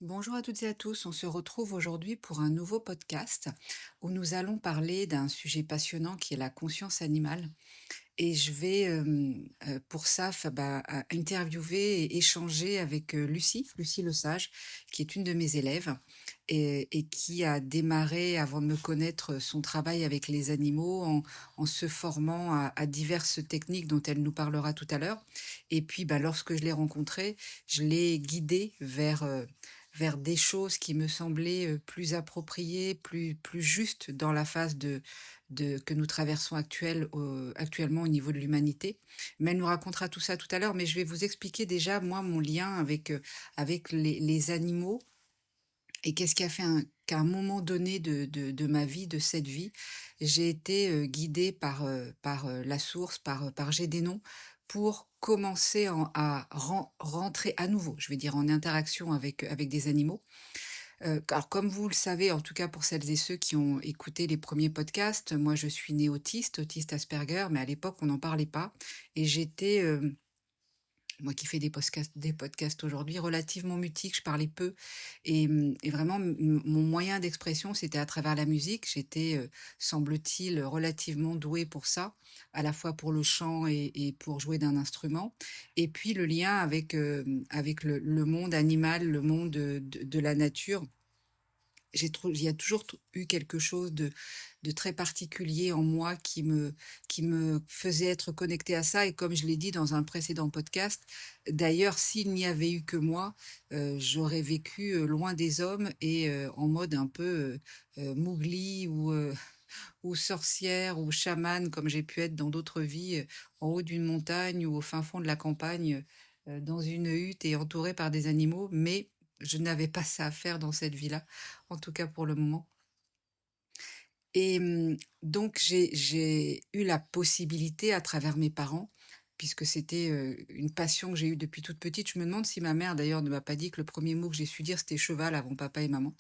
Bonjour à toutes et à tous, on se retrouve aujourd'hui pour un nouveau podcast où nous allons parler d'un sujet passionnant qui est la conscience animale. Et je vais pour ça interviewer et échanger avec Lucie Lesage, qui est une de mes élèves et qui a démarré avant de me connaître son travail avec les animaux en se formant à diverses techniques dont elle nous parlera tout à l'heure. Et puis lorsque je l'ai rencontrée, je l'ai guidée vers des choses qui me semblaient plus appropriées, plus justes dans la phase que nous traversons actuellement au niveau de l'humanité. Mais elle nous racontera tout ça tout à l'heure, mais je vais vous expliquer déjà, moi, mon lien avec les animaux et qu'est-ce qui a fait qu'à un moment donné de ma vie, de cette vie, j'ai été guidée par la source, par Gédénon, pour commencer rentrer à nouveau, je vais dire, en interaction avec des animaux. Alors comme vous le savez, en tout cas pour celles et ceux qui ont écouté les premiers podcasts, moi je suis née autiste Asperger, mais à l'époque on n'en parlait pas et j'étais, moi qui fais des podcasts aujourd'hui, relativement mutique, je parlais peu et vraiment mon moyen d'expression, c'était à travers la musique. J'étais, semble-t-il, relativement douée pour ça, à la fois pour le chant et pour jouer d'un instrument et puis le lien avec le monde animal, le monde, de la nature. Il y a toujours eu quelque chose de très particulier en moi qui me faisait être connectée à ça et comme je l'ai dit dans un précédent podcast, d'ailleurs s'il n'y avait eu que moi, j'aurais vécu, loin des hommes et en mode un peu, Mowgli ou sorcière ou chamane comme j'ai pu être dans d'autres vies, en haut d'une montagne ou au fin fond de la campagne, dans une hutte et entourée par des animaux, mais je n'avais pas ça à faire dans cette vie-là, en tout cas pour le moment. Et donc j'ai eu la possibilité à travers mes parents, puisque c'était, une passion que j'ai eue depuis toute petite. Je me demande si ma mère d'ailleurs ne m'a pas dit que le premier mot que j'ai su dire c'était cheval avant papa et maman.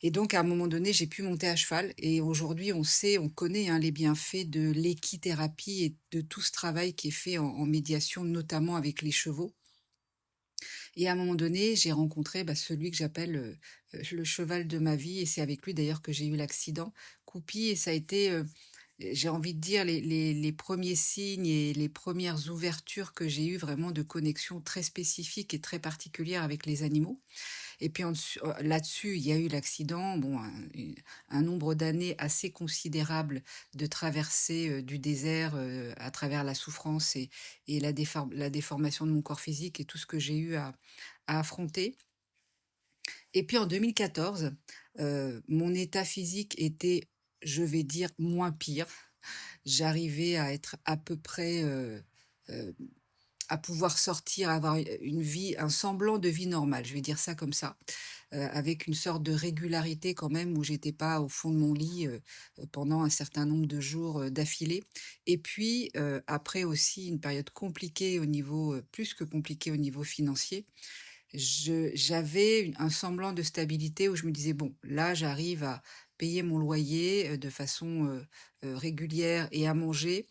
Et donc à un moment donné, j'ai pu monter à cheval et aujourd'hui on sait, on connaît, hein, les bienfaits de l'équithérapie et de tout ce travail qui est fait en médiation, notamment avec les chevaux. Et à un moment donné, j'ai rencontré, celui que j'appelle, le cheval de ma vie et c'est avec lui d'ailleurs que j'ai eu l'accident, Coupi et ça a été, j'ai envie de dire les 1 signes et les premières ouvertures que j'ai eues vraiment de connexion très spécifiques et très particulières avec les animaux. Et puis là-dessus, il y a eu l'accident, bon, un nombre d'années assez considérable de traversée, du désert, à travers la souffrance et la déformation de mon corps physique et tout ce que j'ai eu à affronter. Et puis en 2014, mon état physique était, je vais dire, moins pire. J'arrivais à être à peu près, heu, à pouvoir sortir, avoir une vie, un semblant de vie normale, je vais dire ça comme ça, avec une sorte de régularité quand même où j'étais pas au fond de mon lit, pendant un certain nombre de jours, d'affilée. Et puis, après aussi une période compliquée au niveau, plus que compliquée au niveau financier, j'avais un semblant de stabilité où je me disais: «Bon, là j'arrive à payer mon loyer, de façon, régulière et à manger.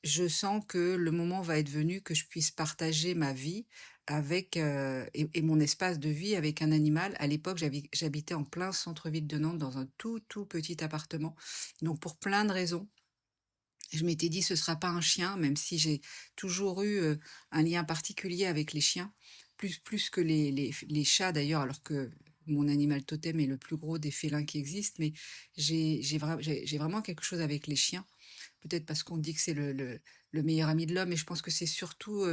Je sens que le moment va être venu que je puisse partager ma vie avec, et mon espace de vie avec un animal. À l'époque, j'habitais en plein centre-ville de Nantes dans un tout petit appartement. Donc pour plein de raisons, je m'étais dit: «Ce sera pas un chien», même si j'ai toujours eu, un lien particulier avec les chiens, plus que les chats d'ailleurs, alors que mon animal totem est le plus gros des félins qui existent. Mais j'ai vraiment quelque chose avec les chiens. Peut-être parce qu'on dit que c'est le meilleur ami de l'homme et je pense que c'est surtout,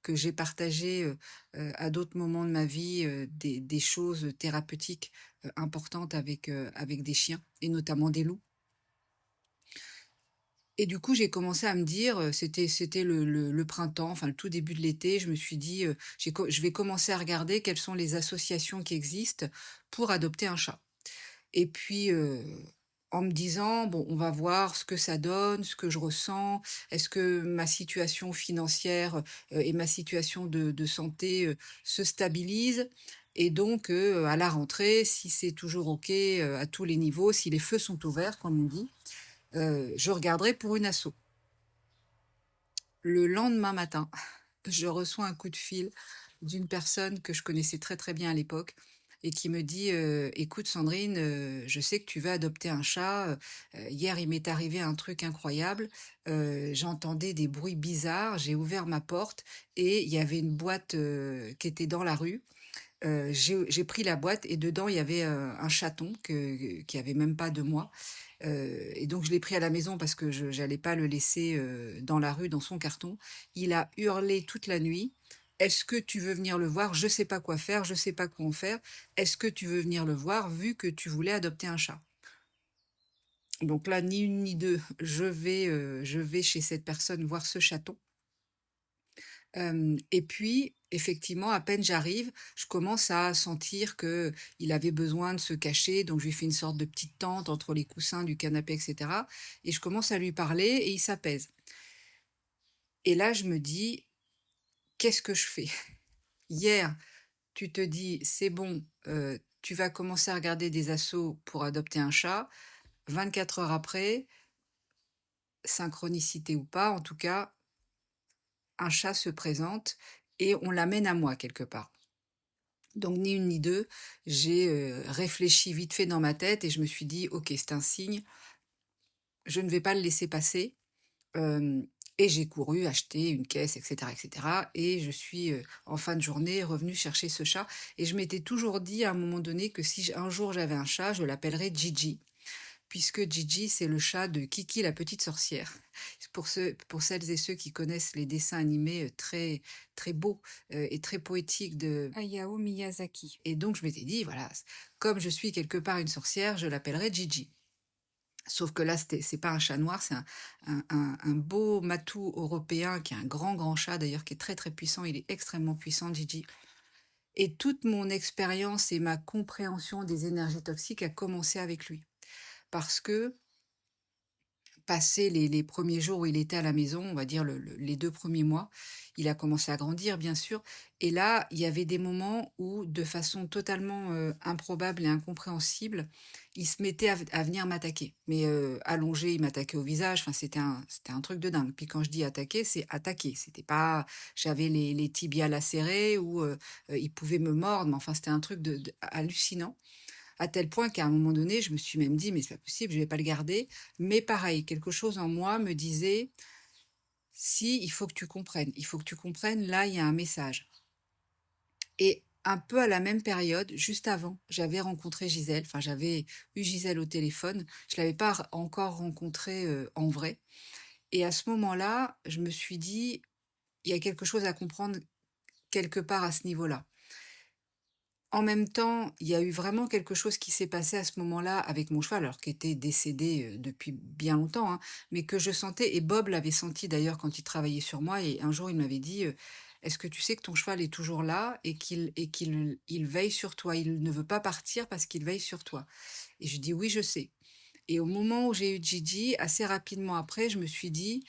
que j'ai partagé, à d'autres moments de ma vie, des choses thérapeutiques, importantes avec des chiens et notamment des loups. Et du coup, j'ai commencé à me dire, c'était le printemps, enfin le tout début de l'été, je me suis dit, je vais commencer à regarder quelles sont les associations qui existent pour adopter un chat. Et puis, en me disant: «Bon, on va voir ce que ça donne, ce que je ressens. Est-ce que ma situation financière, et ma situation de santé, se stabilisent?» Et donc, à la rentrée, si c'est toujours OK, à tous les niveaux, si les feux sont ouverts, comme on dit, je regarderai pour une asso. Le lendemain matin, je reçois un coup de fil d'une personne que je connaissais très, très bien à l'époque et qui me dit, «Écoute Sandrine, je sais que tu vas adopter un chat, hier il m'est arrivé un truc incroyable, j'entendais des bruits bizarres, j'ai ouvert ma porte et il y avait une boîte, qui était dans la rue. J'ai pris la boîte et dedans il y avait, un chaton qui avait même pas 2 mois, et donc je l'ai pris à la maison parce que je j'allais pas le laisser, dans la rue dans son carton. Il a hurlé toute la nuit: «Est-ce que tu veux venir le voir? Je sais pas quoi faire, je sais pas quoi en faire. Est-ce que tu veux venir le voir vu que tu voulais adopter un chat?» Donc là, ni une ni deux, je vais chez cette personne voir ce chaton. Et puis, effectivement, à peine j'arrive, je commence à sentir que il avait besoin de se cacher, donc je lui fais une sorte de petite tente entre les coussins du canapé et cetera et je commence à lui parler et il s'apaise. Et là, je me dis: «Qu'est-ce que je fais?» Hier, tu te dis: «C'est bon, tu vas commencer à regarder des assos pour adopter un chat». 24 heures après, synchronicité ou pas, en tout cas, un chat se présente et on l'amène à moi quelque part. Donc ni une ni deux, j'ai, réfléchi vite fait dans ma tête et je me suis dit: «OK, c'est un signe, je ne vais pas le laisser passer». Hem et j'ai couru acheter une caisse et cetera et je suis, en fin de journée revenue chercher ce chat et je m'étais toujours dit à un moment donné que si j un jour j'avais un chat, je l'appellerais Gigi, puisque Gigi, c'est le chat de Kiki la petite sorcière. Pour celles et ceux qui connaissent les dessins animés, très très beaux, et très poétiques de Hayao Miyazaki et donc je m'étais dit: «Voilà, comme je suis quelque part une sorcière, je l'appellerai Gigi». Sauf que là, c'est pas un chat noir, c'est un beau matou européen qui est un grand, grand chat d'ailleurs qui est très, très puissant. Il est extrêmement puissant, Gigi et toute mon expérience et ma compréhension des énergies toxiques a commencé avec lui. Parce que passé les 1 jours où il était à la maison, on va dire les 2 premiers mois, il a commencé à grandir bien sûr et là, il y avait des moments où de façon totalement, improbable et incompréhensible, il se mettait à venir m'attaquer. Mais, allongé, il m'attaquait au visage, enfin c'était un truc de dingue. Puis quand je dis attaquer, c'est attaquer, c'était pas j'avais les tibias lacérés ou, il pouvait me mordre, mais enfin c'était un truc de hallucinant. À tel point qu'à un moment donné, je me suis même dit: «Mais c'est pas possible, je vais pas le garder». Mais pareil, quelque chose en moi me disait: «Si, il faut que tu comprennes, il faut que tu comprennes, là, il y a un message». Et un peu à la même période, juste avant, j'avais rencontré Gisèle, enfin j'avais eu Gisèle au téléphone. Je l'avais pas encore rencontrée, en vrai et à ce moment-là, je me suis dit: «Il y a quelque chose à comprendre quelque part à ce niveau-là». En même temps, il y a eu vraiment quelque chose qui s'est passé à ce moment-là avec mon cheval, alors qui était décédé, depuis bien longtemps, hein, mais que je sentais et Bob l'avait senti d'ailleurs quand il travaillait sur moi et un jour il m'avait dit, «Est-ce que tu sais que ton cheval est toujours là et qu'il veille sur toi? Il ne veut pas partir parce qu'il veille sur toi». Et je dis: «Oui, je sais». Et au moment où j'ai eu Gigi, assez rapidement après, je me suis dit: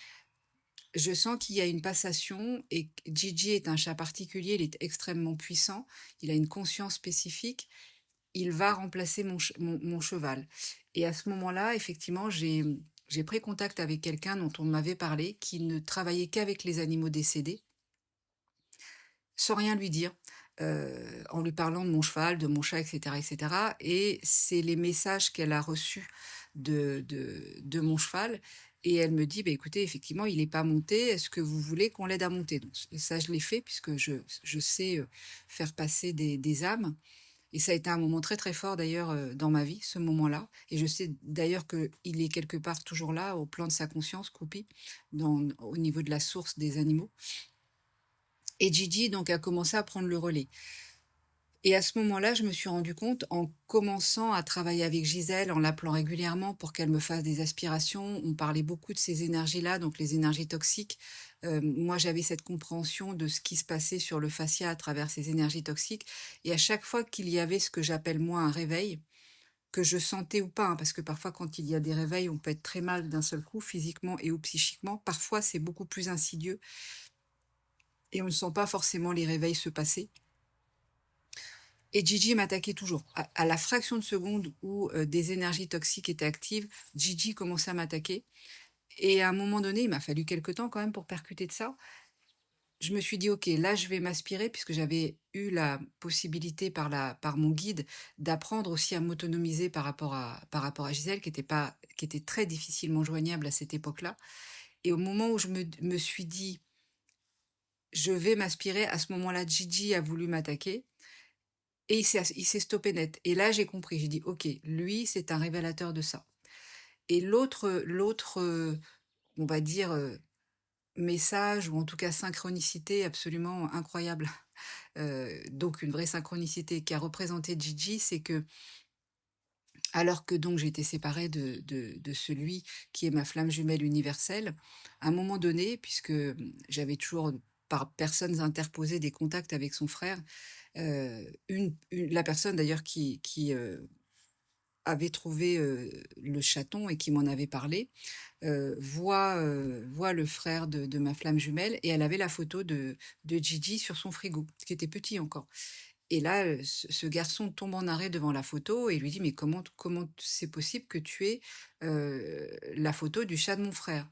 je sens qu'il y a une passation et que Gigi est un chat particulier, il est extrêmement puissant, il a une conscience spécifique, il va remplacer mon cheval. Et à ce moment-là, effectivement, j'ai pris contact avec quelqu'un dont on m'avait parlé, qui ne travaillait qu'avec les animaux décédés, sans rien lui dire, en lui parlant de mon cheval, de mon chat, et cetera et c'est les messages qu'elle a reçus de mon cheval et elle me dit: «Bah, écoutez, effectivement, il est pas monté, est-ce que vous voulez qu'on l'aide à monter?» Donc ça, je l'ai fait puisque je sais, faire passer des âmes et ça a été un moment très, très fort d'ailleurs, dans ma vie, ce moment-là et je sais d'ailleurs qu'il est quelque part toujours là, au plan de sa conscience, Coupi, au niveau de la source des animaux et Gigi donc a commencé à prendre le relais. Et à ce moment-là, je me suis rendu compte, en commençant à travailler avec Gisèle, en l'appelant régulièrement pour qu'elle me fasse des aspirations, on parlait beaucoup de ces énergies-là, donc les énergies toxiques. Moi, j'avais cette compréhension de ce qui se passait sur le fascia à travers ces énergies toxiques. Et à chaque fois qu'il y avait ce que j'appelle moi un réveil, que je sentais ou pas, hein, parce que parfois quand il y a des réveils, on peut être très mal d'un seul coup, physiquement et ou psychiquement. Parfois, c'est beaucoup plus insidieux et on ne sent pas forcément les réveils se passer. Et Gigi m'attaquait toujours. À la fraction de seconde où, des énergies toxiques étaient actives, Gigi commençait à m'attaquer et à un moment donné, il m'a fallu quelque temps quand même pour percuter de ça. je me suis dit: «OK, là, je vais m'aspirer» puisque j'avais eu la possibilité par mon guide d'apprendre aussi à m'autonomiser par rapport à Gisèle qui était très difficilement joignable à cette époque-là et au moment où je me suis dit: «Je vais m'aspirer», à ce moment-là, Gigi a voulu m'attaquer et il s'est stoppé net et là, j'ai compris. J'ai dit: «OK, lui, c'est un révélateur de ça» et l'autre, on va dire, message ou en tout cas synchronicité absolument incroyable, donc une vraie synchronicité qui a représenté Gigi, c'est que alors que donc j'étais séparée de celui qui est ma flamme jumelle universelle, à un moment donné, puisque, j'avais toujours par personnes interposées des contacts avec son frère, une la personne d'ailleurs qui avait trouvé, le chaton et qui m'en avait parlé, voit le frère de ma flamme jumelle et elle avait la photo de Gigi sur son frigo, qui était petit encore. Et là, ce garçon tombe en arrêt devant la photo et lui dit: «Mais comment c'est possible que tu aies, la photo du chat de mon frère?»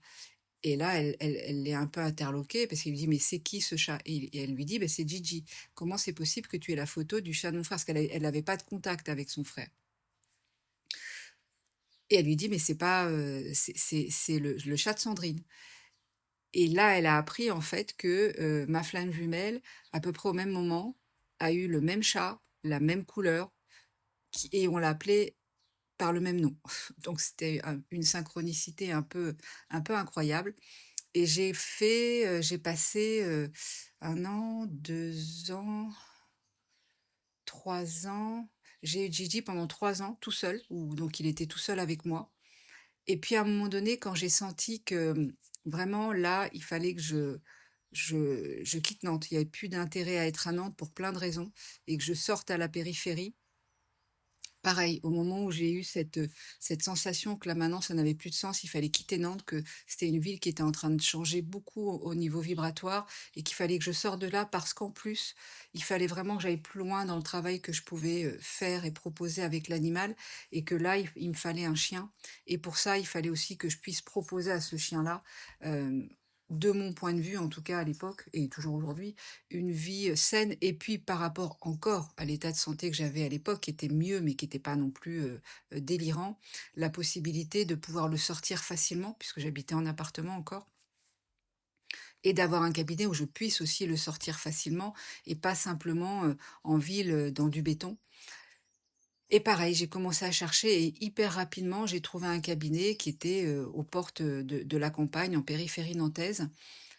Et là, elle est un peu interloquée parce qu'il lui dit: «Mais c'est qui ce chat?» Et elle lui dit: «Beh, c'est Gigi. Comment c'est possible que tu aies la photo du chat de mon frère?» Parce qu'elle avait pas de contact avec son frère. Et elle lui dit: «Mais c'est pas, c'est le chat de Sandrine». Et là, elle a appris en fait que, ma flamme jumelle, à peu près au même moment, a eu le même chat, la même couleur, qui et on l'a appelé par le même nom. Donc c'était une synchronicité un peu incroyable et j'ai passé, 1 an, 2 ans, 3 ans. J'ai eu Gigi pendant 3 ans tout seul, où donc il était tout seul avec moi. Et puis à un moment donné, quand j'ai senti que, vraiment là, il fallait que je quitte Nantes. Il y avait plus d'intérêt à être à Nantes pour plein de raisons et que je sorte à la périphérie. Pareil, au moment où j'ai eu cette sensation que là maintenant ça n'avait plus de sens, il fallait quitter Nantes, que c'était une ville qui était en train de changer beaucoup au niveau vibratoire et qu'il fallait que je sorte de là parce qu'en plus, il fallait vraiment que j'aille plus loin dans le travail que je pouvais, faire et proposer avec l'animal et que là, il me fallait un chien et pour ça, il fallait aussi que je puisse proposer à ce chien-là, de mon point de vue en tout cas à l'époque et toujours aujourd'hui, une vie, saine et puis par rapport encore à l'état de santé que j'avais à l'époque, qui était mieux, mais qui était pas non plus, délirant, la possibilité de pouvoir le sortir facilement puisque j'habitais en appartement encore et d'avoir un cabinet où je puisse aussi le sortir facilement et pas simplement, en ville, dans du béton et pareil, j'ai commencé à chercher et hyper rapidement, j'ai trouvé un cabinet qui était, aux portes, de la campagne, en périphérie nantaise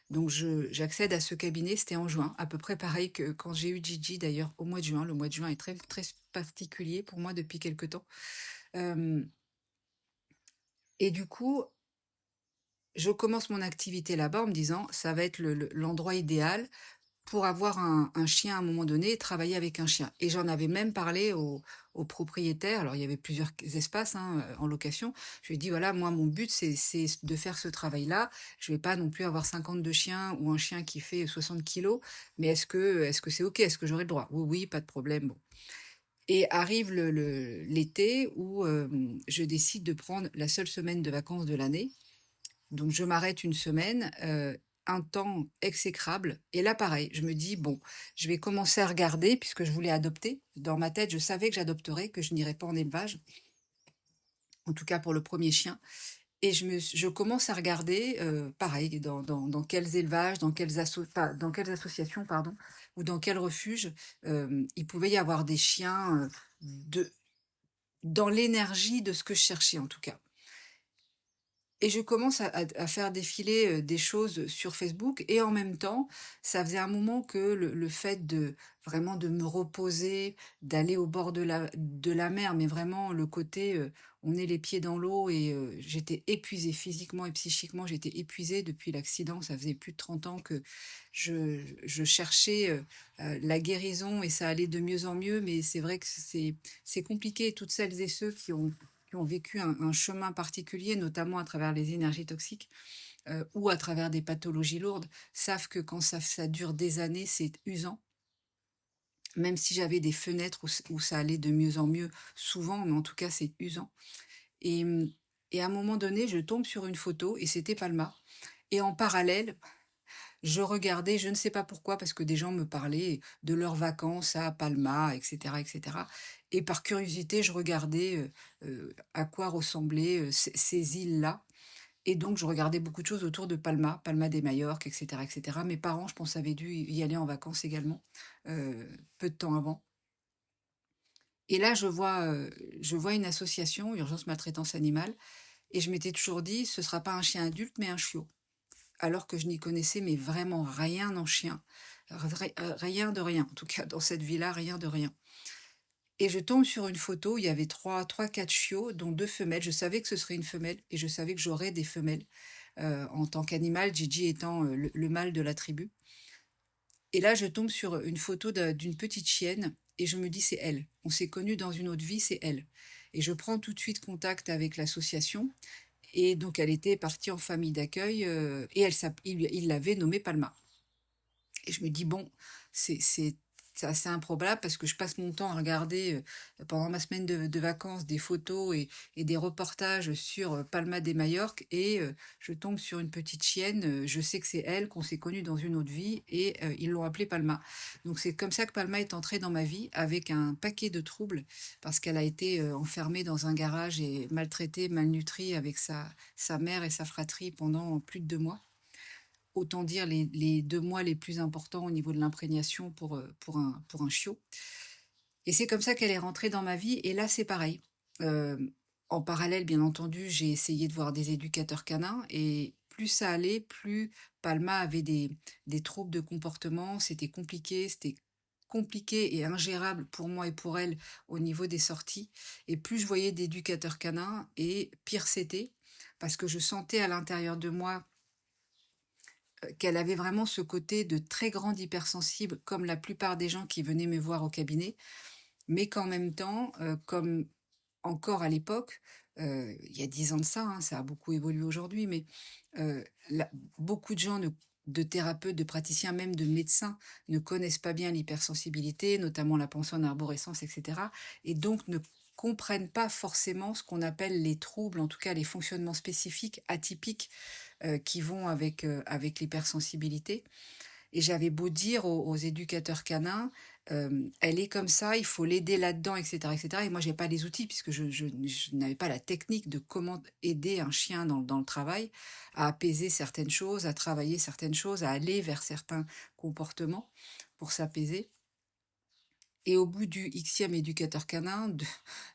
donc j'accède à ce cabinet, c'était en juin, à peu près pareil que quand j'ai eu Gigi d'ailleurs au mois de juin. Le mois de juin est très très particulier pour moi depuis quelque temps. Hem et du coup, je commence mon activité là-bas en me disant: «Ça va être l'endroit idéal pour avoir un chien à un moment donné et travailler avec un chien» et j'en avais même parlé au propriétaire. Alors il y avait plusieurs espaces, hein, en location. Je lui ai dit: «Voilà, moi mon but c'est de faire ce travail-là. Je vais pas non plus avoir 52 chiens ou un chien qui fait 60 kilos, mais est-ce que c'est OK? Est-ce que j'aurai le droit?» «Oui, oui, pas de problème, bon» et arrive l'été où, je décide de prendre la seule semaine de vacances de l'année donc je m'arrête une semaine, un temps exécrable et là pareil, je me dis: «Bon, je vais commencer à regarder» puisque je voulais adopter. Dans ma tête, je savais que j'adopterais, que je n'irais pas en élevage, en tout cas pour le premier chien et je commence à regarder, pareil dans quels élevages, dans quelles associations pardon, ou dans quels refuges, il pouvait y avoir des chiens, de dans l'énergie de ce que je cherchais en tout cas. Et je commence à faire défiler, des choses sur Facebook et en même temps, ça faisait un moment que le fait de vraiment de me reposer, d'aller au bord de la mer, mais vraiment le côté, on est les pieds dans l'eau et j'étais épuisée physiquement et psychiquement, j'étais épuisée depuis l'accident. Ça faisait plus de 30 ans que je cherchais, la guérison et ça allait de mieux en mieux, mais c'est vrai que c'est compliqué. Toutes celles et ceux qui ont vécu un chemin particulier, notamment à travers les énergies toxiques, ou à travers des pathologies lourdes, savent que quand ça dure des années, c'est usant. Même si j'avais des fenêtres où ça allait de mieux en mieux, souvent, mais en tout cas, c'est usant. Et, et à un moment donné, je tombe sur une photo et c'était Palma. Et en parallèle, je regardais, je ne sais pas pourquoi, parce que des gens me parlaient de leurs vacances à Palma, et cetera et par curiosité, je regardais, à quoi ressemblaient, ces îles-là et donc je regardais beaucoup de choses autour de Palma, Palma de Majorque, et cetera. Mes parents, je pense, avaient dû y aller en vacances également, peu de temps avant et là, je vois une association, Urgence Maltraitance Animale et je m'étais toujours dit: «Ce sera pas un chien adulte, mais un chiot». Alors que je n'y connaissais mais vraiment rien en chien, rien de rien. En tout cas, dans cette vie-là, rien de rien et je tombe sur une photo, où il y avait trois, quatre chiots, dont 2 femelles. Je savais que ce serait une femelle et je savais que j'aurais des femelles, en tant qu'animal, Gigi étant, le mâle de la tribu et là, je tombe sur une photo d'une petite chienne et je me dis: «C'est elle. On s'est connus dans une autre vie, c'est elle» et je prends tout de suite contact avec l'association et donc elle était partie en famille d'accueil, et il l'avait nommée Palma et je me dis: «Bon, c'est assez improbable parce que je passe mon temps à regarder, pendant ma semaine de vacances des photos et des reportages sur, Palma de Majorque et je tombe sur une petite chienne, je sais que c'est elle, qu'on s'est connus dans une autre vie et ils l'ont appelée Palma». Donc c'est comme ça que Palma est entrée dans ma vie avec un paquet de troubles parce qu'elle a été, enfermée dans un garage et maltraitée, malnutrie avec sa mère et sa fratrie pendant plus de 2 mois. Autant dire les 2 mois les plus importants au niveau de l'imprégnation pour un chiot et c'est comme ça qu'elle est rentrée dans ma vie et là, c'est pareil. En parallèle, bien entendu, j'ai essayé de voir des éducateurs canins et plus ça allait, plus Palma avait des troubles de comportement. C'était compliqué et ingérable pour moi et pour elle au niveau des sorties et plus je voyais d'éducateurs canins et pire c'était parce que je sentais à l'intérieur de moi qu'elle avait vraiment ce côté de très grande hypersensible, comme la plupart des gens qui venaient me voir au cabinet, mais qu'en même temps, comme encore à l'époque, il y a 10 ans de ça, hein, ça a beaucoup évolué aujourd'hui, mais la beaucoup de gens de thérapeutes, de praticiens, même de médecins, ne connaissent pas bien l'hypersensibilité, notamment la pensée en arborescence et cetera et donc ne comprennent pas forcément ce qu'on appelle les troubles, en tout cas les fonctionnements spécifiques, atypiques, qui vont avec l'hypersensibilité et j'avais beau dire aux éducateurs canins, «Elle est comme ça, il faut l'aider là-dedans» et cetera et moi j'ai pas les outils puisque je n'avais pas la technique de comment aider un chien dans le travail, à apaiser certaines choses, à travailler certaines choses, à aller vers certains comportements pour s'apaiser et au bout du Xème éducateur canin,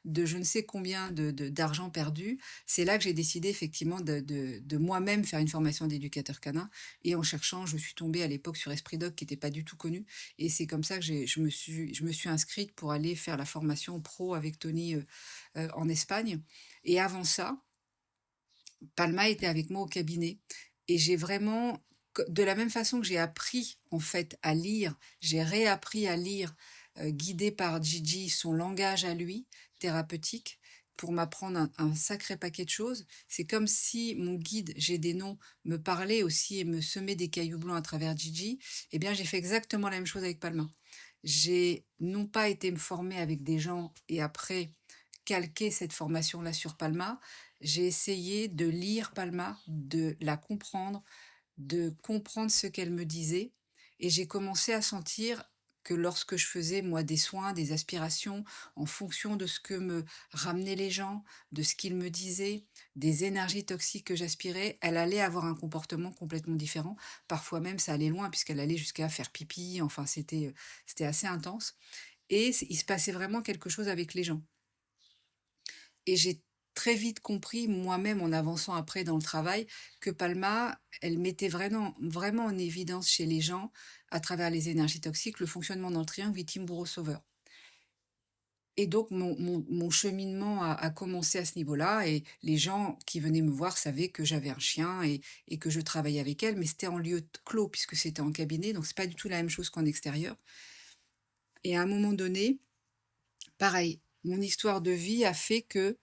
de je ne sais combien d'argent perdu, c'est là que j'ai décidé effectivement de moi-même faire une formation d'éducateur canin et en cherchant, je suis tombée à l'époque sur Esprit Dog qui était pas du tout connu et c'est comme ça que je me suis inscrite pour aller faire la formation pro avec Tony, en Espagne et avant ça, Palma était avec moi au cabinet et j'ai vraiment de la même façon que j'ai appris en fait à lire, j'ai réappris à lire, guidée par Gigi, son langage à lui, thérapeutique, pour m'apprendre un sacré paquet de choses. C'est comme si mon guide, j'ai des noms, me parlait aussi et me semait des cailloux blancs à travers Gigi. Eh bien, j'ai fait exactement la même chose avec Palma. J'ai non pas été me former avec des gens et après calquer cette formation-là sur Palma, j'ai essayé de lire Palma, de comprendre ce qu'elle me disait et j'ai commencé à sentir que lorsque je faisais, moi, des soins, des aspirations, en fonction de ce que me ramenaient les gens, de ce qu'ils me disaient, des énergies toxiques que j'aspirais, elle allait avoir un comportement complètement différent. Parfois même, ça allait loin puisqu'elle allait jusqu'à faire pipi, enfin, c'était assez intense et il se passait vraiment quelque chose avec les gens. Et j'ai très vite compris, moi-même en avançant après dans le travail, que Palma, elle mettait vraiment en évidence chez les gens, à travers les énergies toxiques, le fonctionnement dans le triangle victime-bourreau-sauveur. Et donc mon cheminement a commencé à ce niveau-là et les gens qui venaient me voir savaient que j'avais un chien et que je travaillais avec elle, mais c'était en lieu clos puisque c'était en cabinet, donc c'est pas du tout la même chose qu'en extérieur. Et à un moment donné, pareil, mon histoire de vie a fait que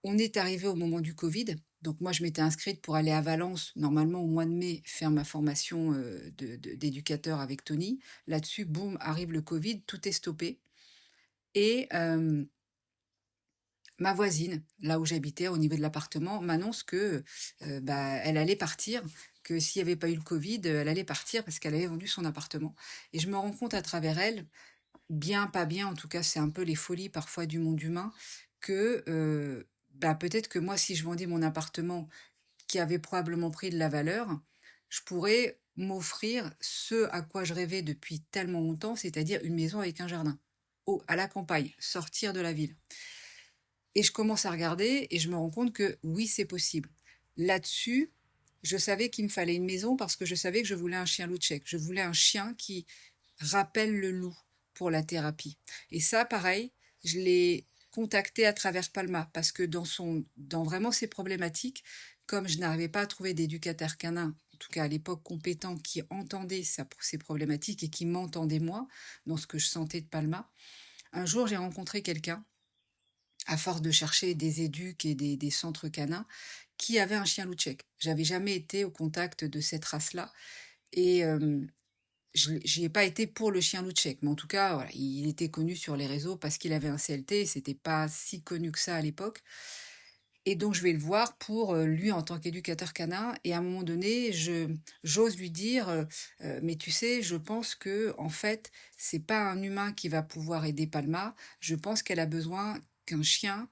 on est arrivé au moment du Covid, donc moi je m'étais inscrite pour aller à Valence, normalement au mois de mai, faire ma formation, d'éducateur avec Tony. Là-dessus, boum, arrive le Covid, tout est stoppé et ma voisine, là où j'habitais, au niveau de l'appartement, m'annonce que, bah, elle allait partir, que s'il y avait pas eu le covid, elle allait partir parce qu'elle avait vendu son appartement et je me rends compte à travers elle, bien, pas bien, en tout cas, c'est un peu les folies parfois du monde humain que, bah, peut-être que moi, si je vendais mon appartement qui avait probablement pris de la valeur, je pourrais m'offrir ce à quoi je rêvais depuis tellement longtemps, c'est-à-dire une maison avec un jardin, à la campagne, sortir de la ville. Et je commence à regarder et je me rends compte que oui, c'est possible. Là-dessus, je savais qu'il me fallait une maison parce que je savais que je voulais un chien loup tchèque. Je voulais un chien qui rappelle le loup pour la thérapie. Et ça, pareil, je l'ai contacté à travers Palma parce que dans vraiment ses problématiques, comme je n'arrivais pas à trouver d'éducateur canin, en tout cas à l'époque compétent, qui entendait ses problématiques et qui m'entendait moi, dans ce que je sentais de Palma, un jour j'ai rencontré quelqu'un à force de chercher des éduques et des centres canins, qui avait un chien loup tchèque. J'avais jamais été au contact de cette race-là et j'y ai pas été pour le chien loup tchèque, mais en tout cas, voilà, il était connu sur les réseaux parce qu'il avait un CLT et c'était pas si connu que ça à l'époque et donc je vais le voir pour, lui en tant qu'éducateur canin et à un moment donné, j'ose lui dire, «Mais tu sais, je pense que en fait, c'est pas un humain qui va pouvoir aider Palma. Je pense qu'elle a besoin qu'un chien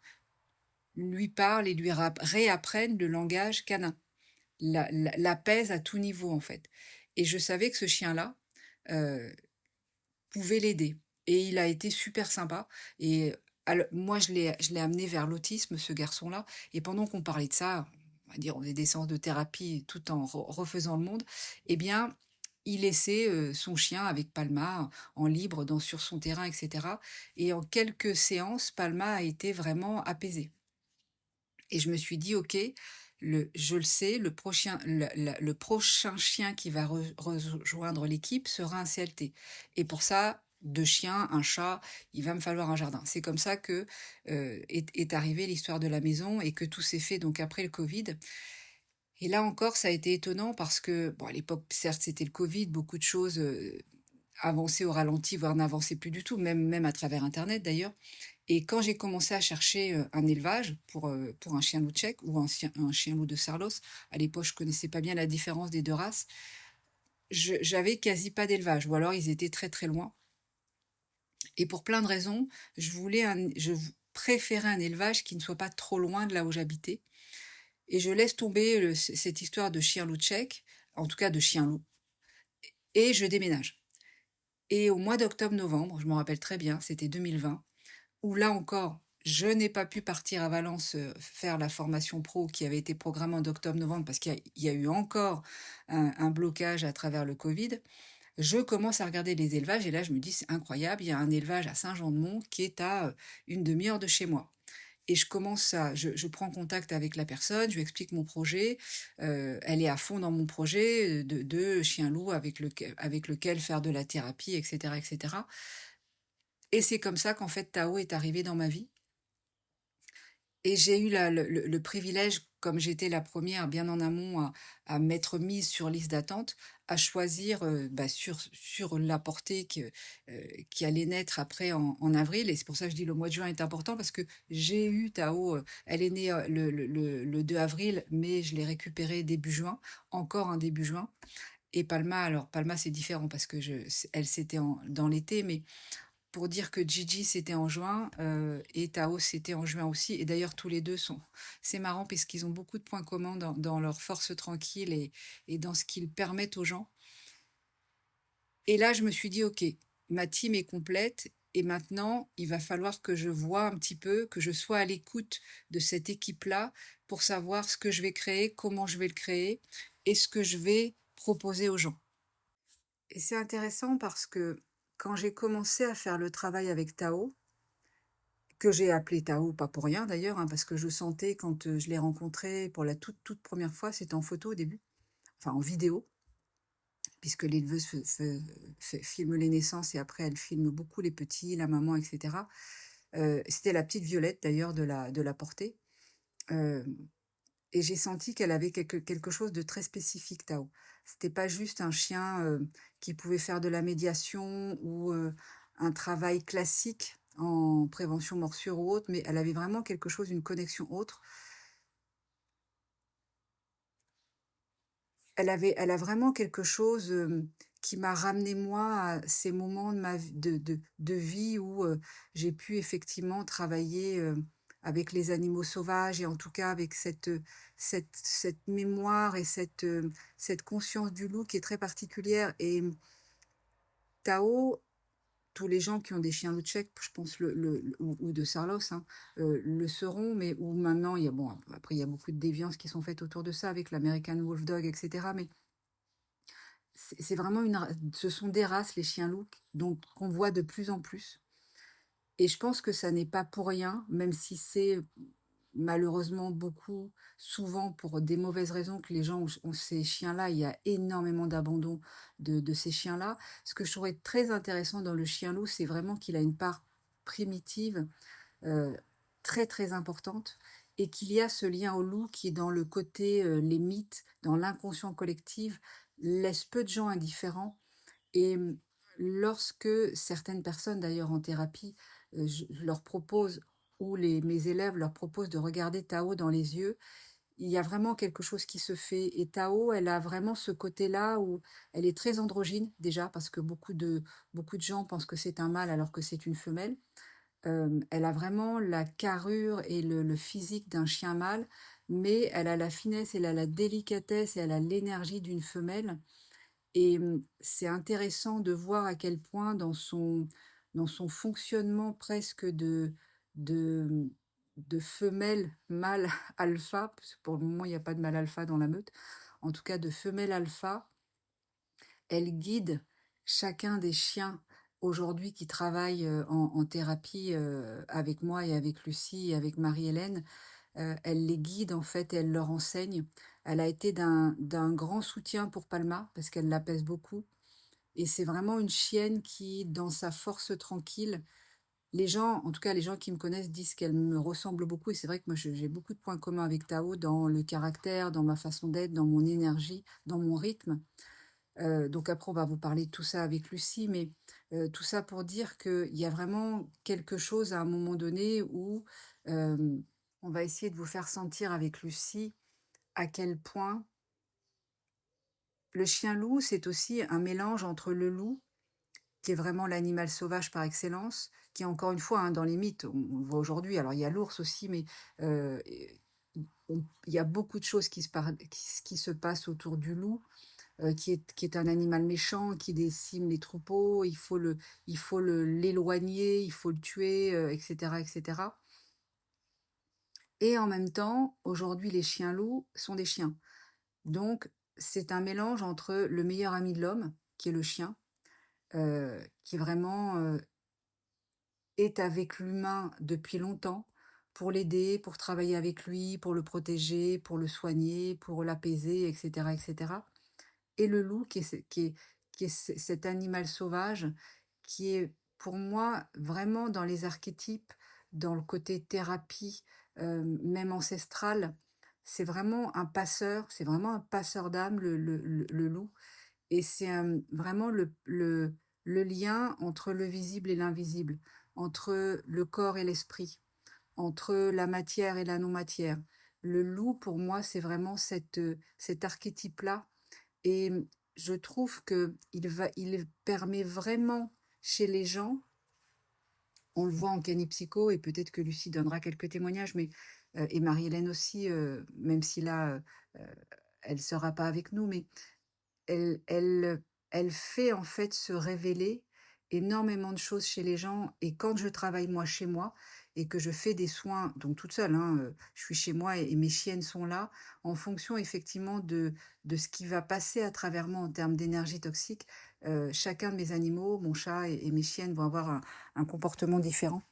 lui parle et lui réapprenne le langage canin, l'apaise à tout niveau, en fait. Et je savais que ce chien-là pouvait l'aider. Et il a été super sympa. Et moi, je l'ai amené vers l'autisme, ce garçon-là. Et pendant qu'on parlait de ça, on va dire, on faisait des séances de thérapie tout en refaisant le monde, eh bien, il laissait son chien avec Palma en libre sur son terrain, etc. Et en quelques séances, Palma a été vraiment apaisée. Et je me suis dit: «OK, je le sais, le prochain chien qui va rejoindre l'équipe sera un CLT et pour ça, 2 chiens, un chat, il va me falloir un jardin». C'est comme ça que, est arrivée l'histoire de la maison et que tout s'est fait donc après le covid et là encore, ça a été étonnant parce que, bon, à l'époque, certes, c'était le covid, beaucoup de choses, avançaient au ralenti, voire n'avançaient plus du tout, même à travers internet d'ailleurs. Et quand j'ai commencé à chercher, un élevage pour un chien loup tchèque ou un chien loup de Sarlos, à l'époque, je connaissais pas bien la différence des 2 races, j'avais quasi pas d'élevage ou alors ils étaient très, très loin et pour plein de raisons, je préférais un élevage qui ne soit pas trop loin de là où j'habitais et je laisse tomber cette histoire de chien loup tchèque, en tout cas de chien loup et je déménage et au mois d'octobre-novembre, je m'en rappelle très bien, c'était 2020. Où là encore, je n'ai pas pu partir à Valence, faire la formation pro qui avait été programmée en octobre-novembre parce qu'il y a eu encore un blocage à travers le covid. Je commence à regarder les élevages et là je me dis: «C'est incroyable, il y a un élevage à Saint-Jean-de-Mont qui est à, 1/2 heure de chez moi» et je prends contact avec la personne, je lui explique mon projet, elle est à fond dans mon projet, de chien loup avec lequel faire de la thérapie et cetera et c'est comme ça qu'en fait Tao est arrivé dans ma vie. Et j'ai eu le privilège, comme j'étais la première bien en amont à m'être mise sur liste d'attente, à choisir, bah, sur la portée qui allait naître après en avril et c'est pour ça que je dis le mois de juin est important parce que j'ai eu Tao, elle est née, le 2 avril, mais je l'ai récupérée début juin, encore un début juin et Palma alors Palma c'est différent parce que elle c'était dans l'été, mais pour dire que Gigi, c'était en juin, et Tao, c'était en juin aussi et d'ailleurs tous les 2 sont c'est marrant puisqu'ils ont beaucoup de points communs dans leur force tranquille et dans ce qu'ils permettent aux gens et là, je me suis dit: «OK, ma team est complète et maintenant, il va falloir que je voie un petit peu, que je sois à l'écoute de cette équipe-là pour savoir ce que je vais créer, comment je vais le créer et ce que je vais proposer aux gens». Et c'est intéressant parce que quand j'ai commencé à faire le travail avec Tao, que j'ai appelé Tao, pas pour rien d'ailleurs, hein, parce que je sentais quand, je l'ai rencontré pour la toute, toute première fois, c'était en photo au début, enfin en vidéo, puisque l'éleveuse filme les naissances et après elle filme beaucoup les petits, la maman et cetera. C'était la petite Violette d'ailleurs de la portée, hem et j'ai senti qu'elle avait quelque chose de très spécifique, Tao. C'était pas juste un chien, qui pouvait faire de la médiation ou, un travail classique en prévention morsure ou autre, mais elle avait vraiment quelque chose, une connexion autre. elle a vraiment quelque chose, qui m'a ramené moi à ces moments de ma v de vie où, j'ai pu effectivement travailler, avec les animaux sauvages et en tout cas avec cette mémoire et cette conscience du loup qui est très particulière et Tao, tous les gens qui ont des chiens loup tchèques, je pense ou de Sarlos, hein, le seront, mais où maintenant il y a bon, après il y a beaucoup de déviances qui sont faites autour de ça avec l'American Wolfdog et cetera, mais c'est vraiment ce sont des races, les chiens loups, qu'on voit de plus en plus et je pense que ça n'est pas pour rien, même si c'est malheureusement beaucoup, souvent pour des mauvaises raisons que les gens ont ces chiens-là. Il y a énormément d'abandon de ces chiens-là. Ce que je trouvais très intéressant dans le chien loup, c'est vraiment qu'il a une part primitive, heu, très, très importante et qu'il y a ce lien au loup qui est dans le côté, les mythes, dans l'inconscient collectif, laisse peu de gens indifférents et lorsque certaines personnes d'ailleurs en thérapie, je leur propose ou mes élèves leur proposent de regarder Tao dans les yeux, il y a vraiment quelque chose qui se fait et Tao, elle a vraiment ce côté-là où elle est très androgyne déjà parce que beaucoup de gens pensent que c'est un mâle alors que c'est une femelle. Elle a vraiment la carrure et le physique d'un chien mâle, mais elle a la finesse, elle a la délicatesse et elle a l'énergie d'une femelle et c'est intéressant de voir à quel point dans son fonctionnement presque de, mmh, de femelle mâle alpha, parce que pour le moment il y a pas de mâle alpha dans la meute, en tout cas de femelle alpha, elle guide chacun des chiens aujourd'hui qui travaillent, en thérapie, avec moi et avec Lucie et avec Marie-Hélène. Elle les guide en fait et elle leur enseigne. Elle a été d'un grand soutien pour Palma parce qu'elle l'apaise beaucoup et c'est vraiment une chienne qui, dans sa force tranquille, les gens, en tout cas les gens qui me connaissent disent qu'elle me ressemble beaucoup et c'est vrai que moi j'ai beaucoup de points communs avec Tao dans le caractère, dans ma façon d'être, dans mon énergie, dans mon rythme. Donc après on va vous parler de tout ça avec Lucie, mais tout ça pour dire qu'il y a vraiment quelque chose à un moment donné où, hem, on va essayer de vous faire sentir avec Lucie à quel point le chien loup, c'est aussi un mélange entre le loup qui est vraiment l'animal sauvage par excellence, qui est encore une fois, hein, dans les mythes, on le voit aujourd'hui. Alors il y a l'ours aussi, mais et il y a beaucoup de choses qui se passent autour du loup, qui est un animal méchant, qui décime les troupeaux. Il faut l'éloigner, il faut le tuer, et cetera et cetera et en même temps, aujourd'hui, les chiens loups sont des chiens. Donc c'est un mélange entre le meilleur ami de l'homme, qui est le chien, qui vraiment, est avec l'humain depuis longtemps pour l'aider, pour travailler avec lui, pour le protéger, pour le soigner, pour l'apaiser, et cetera et le loup qui est cet animal sauvage qui est pour moi vraiment dans les archétypes, dans le côté thérapie, même ancestral. C'est vraiment un passeur d'âme le loup et c'est, vraiment le lien entre le visible et l'invisible, entre le corps et l'esprit, entre la matière et la non-matière. Le loup, pour moi, c'est vraiment cet archétype-là et je trouve qu'il permet vraiment chez les gens, on le voit en canipsycho et peut-être que Lucie donnera quelques témoignages, mais et Marie-Hélène aussi, même si là, heu, elle sera pas avec nous, mais elle fait en fait se révéler énormément de choses chez les gens et quand je travaille moi chez moi et que je fais des soins, donc toute seule, hein, je suis chez moi et mes chiennes sont là, en fonction effectivement de ce qui va passer à travers moi en termes d'énergie toxique, chacun de mes animaux, mon chat et mes chiennes vont avoir un comportement différent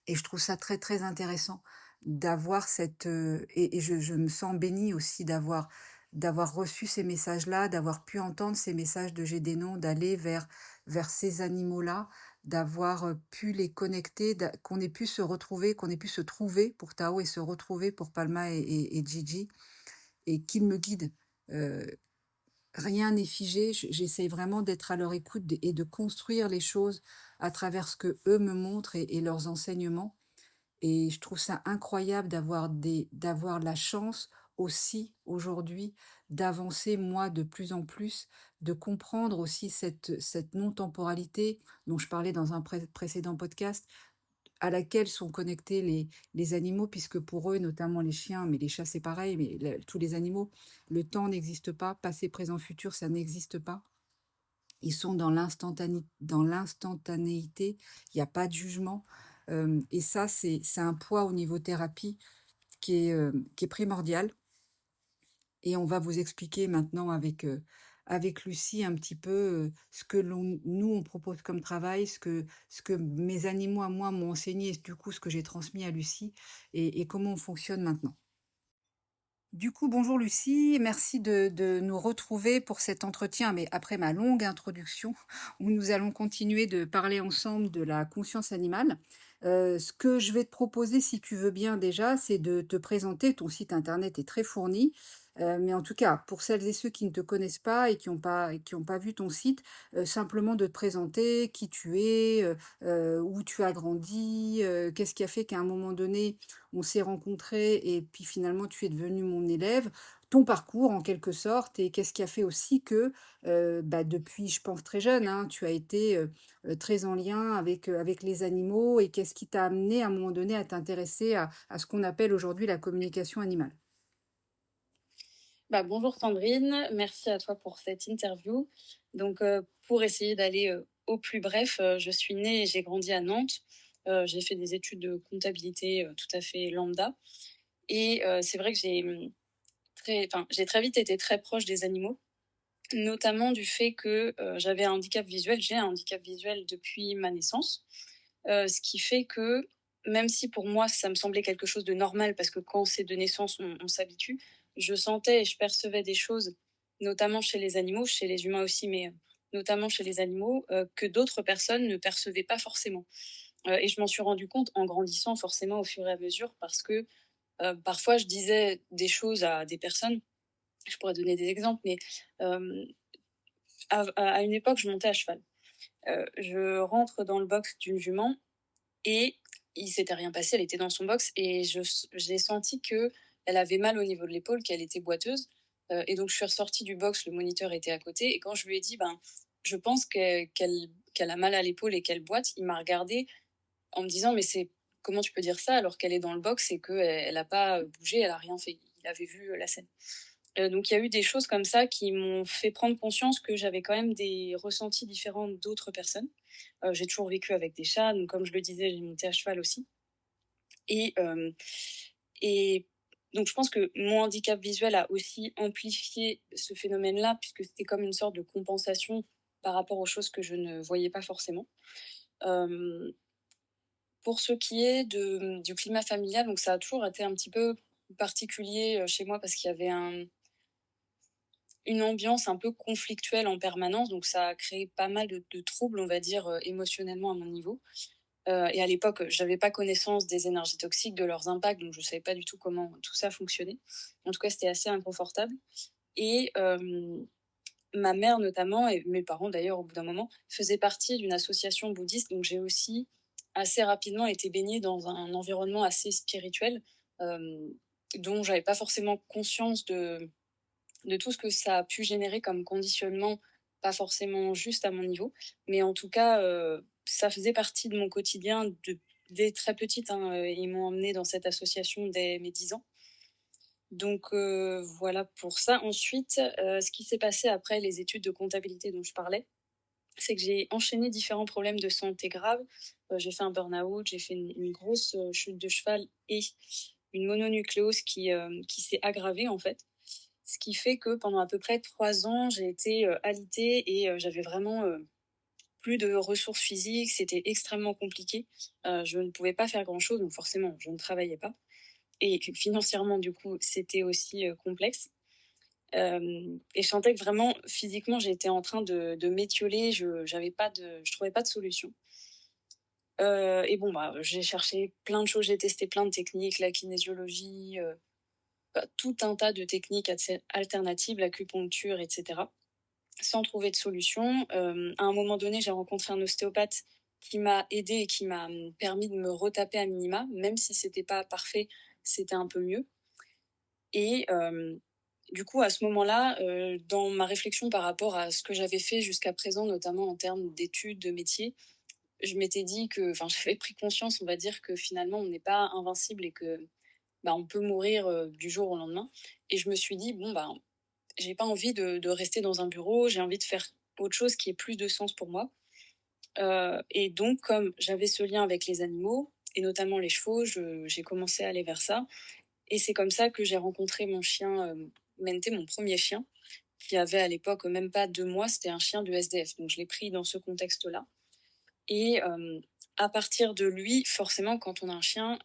et je trouve ça très, très intéressant d'avoir et je me sens bénie aussi d'avoir reçu ces messages-là, d'avoir pu entendre ces messages de J'ai des noms, d'aller vers ces animaux-là, d'avoir, pu les connecter, qu'on ait pu se retrouver, qu'on ait pu se trouver pour Tao et se retrouver pour Palma et Gigi et qu'ils me guident. Heu, Rien n'est figé, j'essaye vraiment d'être à leur écoute et de construire les choses à travers ce que eux me montrent et leurs enseignements et je trouve ça incroyable d'avoir la chance aussi aujourd'hui d'avancer, moi, de plus en plus, de comprendre aussi cette non-temporalité dont je parlais dans un précédent podcast, à laquelle sont connectés les animaux, puisque pour eux, notamment les chiens, mais les chats c'est pareil, mais tous les animaux, le temps n'existe pas, passé, présent, futur, ça n'existe pas. Ils sont dans l'instantanéité, il n'y a pas de jugement. Et ça, c'est un poids au niveau thérapie qui est primordial. Et on va vous expliquer maintenant avec Lucie un petit peu, ce que nous, on propose comme travail, ce que mes animaux à moi m'ont enseigné et du coup, ce que j'ai transmis à Lucie et comment on fonctionne maintenant. Du coup, bonjour Lucie, merci de nous retrouver pour cet entretien, mais après ma longue introduction, où nous allons continuer de parler ensemble de la conscience animale. Ce que je vais te proposer, si tu veux bien déjà, c'est de te présenter. Ton site internet est très fourni, mais en tout cas, pour celles et ceux qui ne te connaissent pas et qui ont pas vu ton site, simplement de te présenter qui tu es, où tu as grandi, qu'est-ce qui a fait qu'à un moment donné, on s'est rencontrés et puis finalement tu es devenu mon élève, ton parcours en quelque sorte et qu'est-ce qui a fait aussi que, depuis je pense très jeune, hein, tu as été, très en lien avec les animaux et qu'est-ce qui t'a amené à un moment donné à t'intéresser à ce qu'on appelle aujourd'hui la communication animale? Bonjour Sandrine, merci à toi pour cette interview. Donc, pour essayer d'aller au plus bref, je suis née et j'ai grandi à Nantes. J'ai fait des études de comptabilité tout à fait lambda. Et c'est vrai que j'ai très vite été très proche des animaux, notamment du fait que j'avais un handicap visuel. J'ai un handicap visuel depuis ma naissance. Ce qui fait que, même si pour moi ça me semblait quelque chose de normal, parce que quand c'est de naissance, on s'habitue, je sentais et je percevais des choses, notamment chez les animaux, chez les humains aussi, mais notamment chez les animaux, que d'autres personnes ne percevaient pas forcément. Et je m'en suis rendu compte en grandissant forcément au fur et à mesure, parce que parfois je disais des choses à des personnes, je pourrais donner des exemples, mais euh, à une époque, je montais à cheval. Je rentre dans le box d'une jument et il s'était rien passé, elle était dans son box et j'ai senti que elle avait mal au niveau de l'épaule, qu'elle était boiteuse. Et donc je suis ressortie du box, le moniteur était à côté et quand je lui ai dit, je pense qu'elle a mal à l'épaule et qu'elle boite, il m'a regardé en me disant, mais c'est comment tu peux dire ça alors qu'elle est dans le box et qu'elle n'a pas bougé, elle a rien fait. Il avait vu la scène. Donc il y a eu des choses comme ça qui m'ont fait prendre conscience que j'avais quand même des ressentis différents d'autres personnes. J'ai toujours vécu avec des chats, donc comme je le disais, j'ai monté à cheval aussi. Et, euh, et donc je pense que mon handicap visuel a aussi amplifié ce phénomène-là, puisque c'était comme une sorte de compensation par rapport aux choses que je ne voyais pas forcément. Euh, pour ce qui est du climat familial, donc ça a toujours été un petit peu particulier chez moi parce qu'il y avait une ambiance un peu conflictuelle en permanence, donc ça a créé pas mal de troubles, on va dire, émotionnellement à mon niveau. Et à l'époque, je n'avais pas connaissance des énergies toxiques, de leurs impacts, donc je ne savais pas du tout comment tout ça fonctionnait. En tout cas, c'était assez inconfortable. Et ma mère notamment, et mes parents d'ailleurs au bout d'un moment, faisaient partie d'une association bouddhiste, donc j'ai aussi assez rapidement été baignée dans un environnement assez spirituel, euh, dont j'avais pas forcément conscience de tout ce que ça a pu générer comme conditionnement, pas forcément juste à mon niveau, mais en tout cas, ça faisait partie de mon quotidien dès très petite, hein. Ils m'ont emmenée dans cette association dès mes 10 ans. Donc voilà pour ça. Ensuite, ce qui s'est passé après les études de comptabilité dont je parlais, c'est que j'ai enchaîné différents problèmes de santé graves. J'ai fait un burn-out, j'ai fait une grosse chute de cheval et une mononucléose qui s'est aggravée en fait. Ce qui fait que pendant à peu près 3 ans, j'ai été alitée et j'avais vraiment plus de ressources physiques. C'était extrêmement compliqué. Je ne pouvais pas faire grand-chose, donc forcément, je ne travaillais pas. Et financièrement, du coup, c'était aussi complexe. Et je sentais que vraiment, physiquement, j'étais en train de m'étioler. Je trouvais pas de solution. Et bon, j'ai cherché plein de choses, j'ai testé plein de techniques, la kinésiologie, tout un tas de techniques alternatives, l'acupuncture, etc., sans trouver de solution. À un moment donné, j'ai rencontré un ostéopathe qui m'a aidé et qui m'a permis de me retaper à minima, même si c'était pas parfait, c'était un peu mieux. Et du coup, à ce moment-là, dans ma réflexion par rapport à ce que j'avais fait jusqu'à présent, notamment en termes d'études, de métier, je m'étais dit que enfin, j'avais pris conscience, on va dire, que finalement, on n'est pas invincible et que, bah, on peut mourir, du jour au lendemain. Et je me suis dit: «Bon, bah, j'ai pas envie de rester dans un bureau, j'ai envie de faire autre chose qui ait plus de sens pour moi». Et donc comme j'avais ce lien avec les animaux et notamment les chevaux, j'ai commencé à aller vers ça. Et c'est comme ça que j'ai rencontré mon chien, Menté, mon premier chien, qui avait à l'époque même pas 2 mois. C'était un chien de SDF, donc je l'ai pris dans ce contexte-là. Et à partir de lui, forcément, quand on a un chien,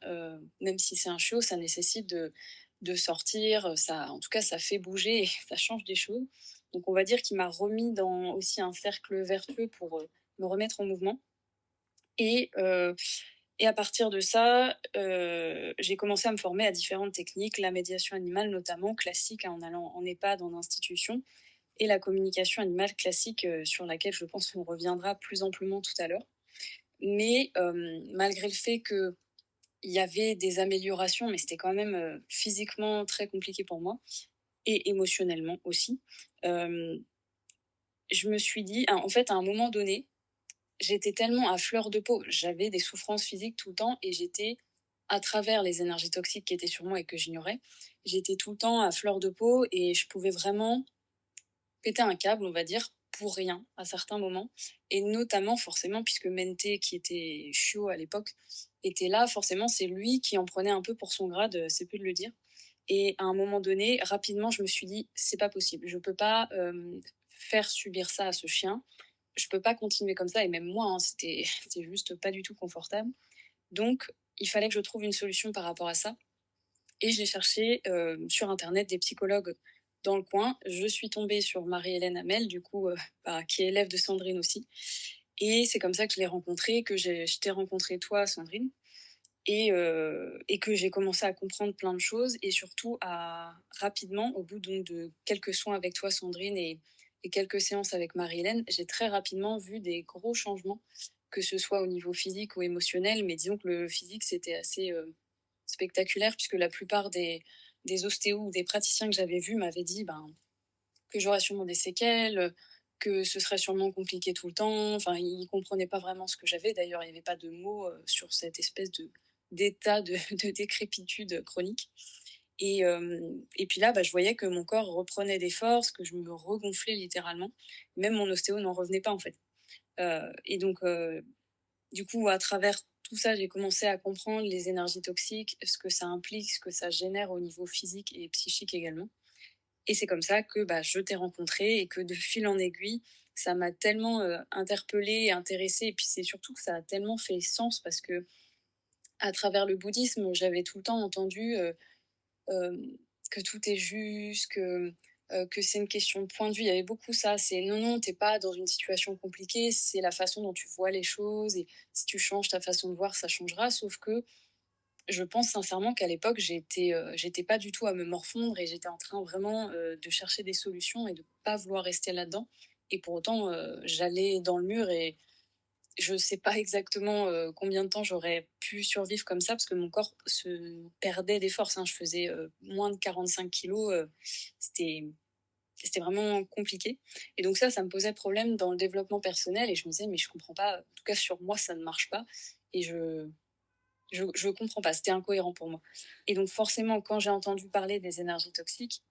même si c'est un chiot, ça nécessite de sortir, ça en tout cas, ça fait bouger et ça change des choses. Donc on va dire qu'il m'a remis dans aussi un cercle vertueux pour, me remettre en mouvement. Et et à partir de ça, j'ai commencé à me former à différentes techniques, la médiation animale notamment, classique, hein, en allant en EHPAD, en institution, et la communication animale classique, sur laquelle je pense qu'on reviendra plus amplement tout à l'heure. Mais malgré le fait qu'il y avait des améliorations, mais c'était quand même, physiquement très compliqué pour moi et émotionnellement aussi, hem, je me suis dit en fait, à un moment donné, j'étais tellement à fleur de peau. J'avais des souffrances physiques tout le temps et j'étais, à travers les énergies toxiques qui étaient sur moi et que j'ignorais, j'étais tout le temps à fleur de peau et je pouvais vraiment péter un câble, on va dire, pour rien à certains moments. Et notamment, forcément, puisque Mente, qui était chiot à l'époque, était là, forcément, c'est lui qui en prenait un peu pour son grade, c'est peu de le dire. Et à un moment donné, rapidement, je me suis dit, c'est pas possible. Je peux pas faire subir ça à ce chien. Je peux pas continuer comme ça. Et même moi, hein, c'était juste pas du tout confortable. Donc, il fallait que je trouve une solution par rapport à ça. Et j'ai cherché sur Internet des psychologues dans le coin. Je suis tombée sur Marie-Hélène Hamel, du coup, bah, qui est élève de Sandrine aussi. Et c'est comme ça que je l'ai rencontrée, que je t'ai rencontré toi, Sandrine, et que j'ai commencé à comprendre plein de choses et surtout à rapidement, au bout donc de quelques soins avec toi, Sandrine, et quelques séances avec Marie-Hélène, j'ai très rapidement vu des gros changements, que ce soit au niveau physique ou émotionnel. Mais disons que le physique, c'était assez spectaculaire, puisque la plupart des ostéos ou des praticiens que j'avais vus m'avaient dit ben, que j'aurais sûrement des séquelles, que ce serait sûrement compliqué tout le temps. Enfin, ils ne comprenaient pas vraiment ce que j'avais. D'ailleurs, il n'y avait pas de mots sur cette espèce d'état de décrépitude chronique. Et puis là, bah, je voyais que mon corps reprenait des forces, que je me regonflais littéralement. Même mon ostéo n'en revenait pas, en fait. Et donc, du coup, à travers tout ça, j'ai commencé à comprendre les énergies toxiques, ce que ça implique, ce que ça génère au niveau physique et psychique également. Et c'est comme ça que bah, je t'ai rencontré et que de fil en aiguille, ça m'a tellement interpellée et intéressée. Et puis c'est surtout que ça a tellement fait sens parce que à travers le bouddhisme, j'avais tout le temps entendu euh, que tout est juste, que c'est une question de point de vue. Il y avait beaucoup ça. C'est non, non, t'es pas dans une situation compliquée, c'est la façon dont tu vois les choses. Et si tu changes ta façon de voir, ça changera. Sauf que je pense sincèrement qu'à l'époque, j'étais pas du tout à me morfondre et j'étais en train vraiment de chercher des solutions et de pas vouloir rester là-dedans. Et pour autant, j'allais dans le mur et je sais pas exactement combien de temps j'aurais pu survivre comme ça parce que mon corps se perdait des forces, hein. Je faisais moins de 45 kilos. C'était, c'était vraiment compliqué. Et donc ça me posait problème dans le développement personnel et je me disais, mais je comprends pas. En tout cas, sur moi, ça ne marche pas. Et je comprends pas, c'était incohérent pour moi. Et donc forcément, quand j'ai entendu parler des énergies toxiques,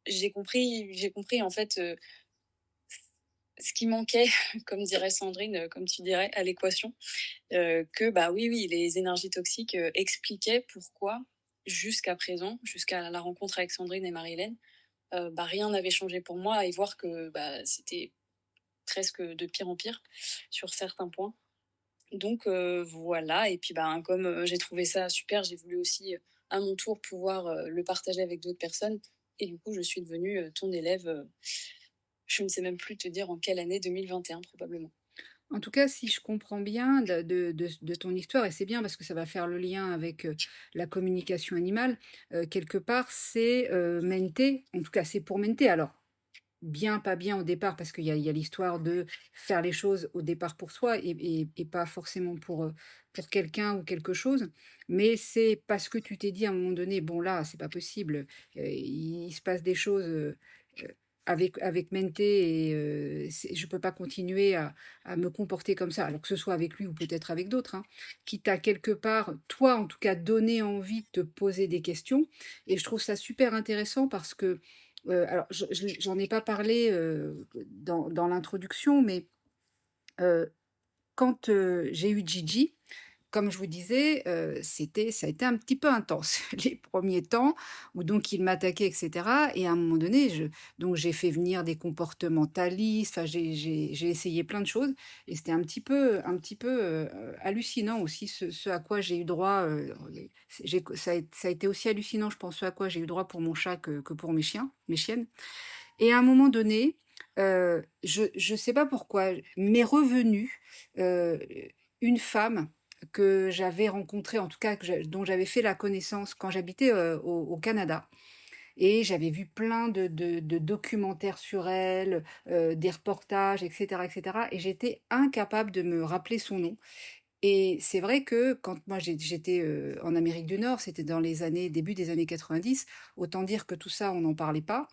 j'ai compris en fait ce qui manquait, comme dirait Sandrine, comme tu dirais, à l'équation, que bah oui, oui, les énergies toxiques expliquaient pourquoi jusqu'à présent, jusqu'à la rencontre avec Sandrine et Marie-Hélène, bah, rien n'avait changé pour moi et voir que bah, c'était presque de pire en pire sur certains points. Donc voilà. Et puis ben, comme j'ai trouvé ça super, j'ai voulu aussi à mon tour pouvoir le partager avec d'autres personnes. Et du coup, je suis devenue ton élève. Je ne sais même plus te dire en quelle année, 2021 probablement. En tout cas, si je comprends bien de ton histoire, et c'est bien parce que ça va faire le lien avec, la communication animale, quelque part, c'est, Mente, en tout cas, c'est pour Mente alors? bien, pas bien au départ, parce qu'il y a l'histoire de faire les choses au départ pour soi et pas forcément pour quelqu'un ou quelque chose. Mais c'est parce que tu t'es dit à un moment donné: «Bon là, c'est pas possible, il se passe des choses, heu, avec Menté et c'est je peux pas continuer à me comporter comme ça», alors que ce soit avec lui ou peut-être avec d'autres, hein, qui t'a quelque part, toi en tout cas, donné envie de te poser des questions et je trouve ça super intéressant parce que, alors j'en ai pas parlé, dans l'introduction, mais, heu, quand, j'ai eu Gigi, comme je vous disais, ça a été un petit peu intense les premiers temps où donc il m'attaquait et cetera et à un moment donné, j'ai fait venir des comportementalistes, enfin j'ai essayé plein de choses et c'était un petit peu, hallucinant aussi ce à quoi j'ai eu droit, ça a été aussi hallucinant, je pense, ce à quoi j'ai eu droit pour mon chat que pour mes chiennes et à un moment donné, je sais pas pourquoi, m'est revenue, heu, une femme que j'avais rencontrée, en tout cas dont j'avais fait la connaissance quand j'habitais, au Canada et j'avais vu plein de documentaires sur elle, des reportages et cetera et j'étais incapable de me rappeler son nom et c'est vrai que quand moi j'étais, en Amérique du Nord, c'était dans les années début des années 90, autant dire que tout ça, on n'en parlait pas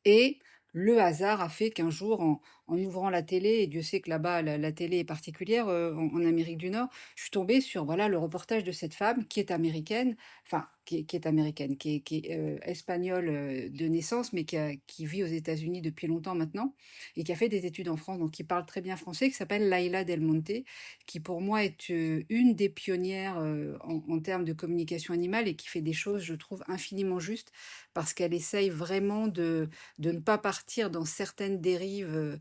et le hasard a fait qu'un jour, en ouvrant la télé, et Dieu sait que là-bas, la télé est particulière, en Amérique du Nord, je suis tombée sur, voilà, le reportage de cette femme qui est américaine, enfin, qui est américaine, qui est espagnole, de naissance, mais qui vit aux États-Unis depuis longtemps maintenant et qui a fait des études en France, donc qui parle très bien français, qui s'appelle Laila Del Monte, qui pour moi est, une des pionnières, en termes de communication animale et qui fait des choses, je trouve, infiniment justes parce qu'elle essaye vraiment de ne pas partir dans certaines dérives,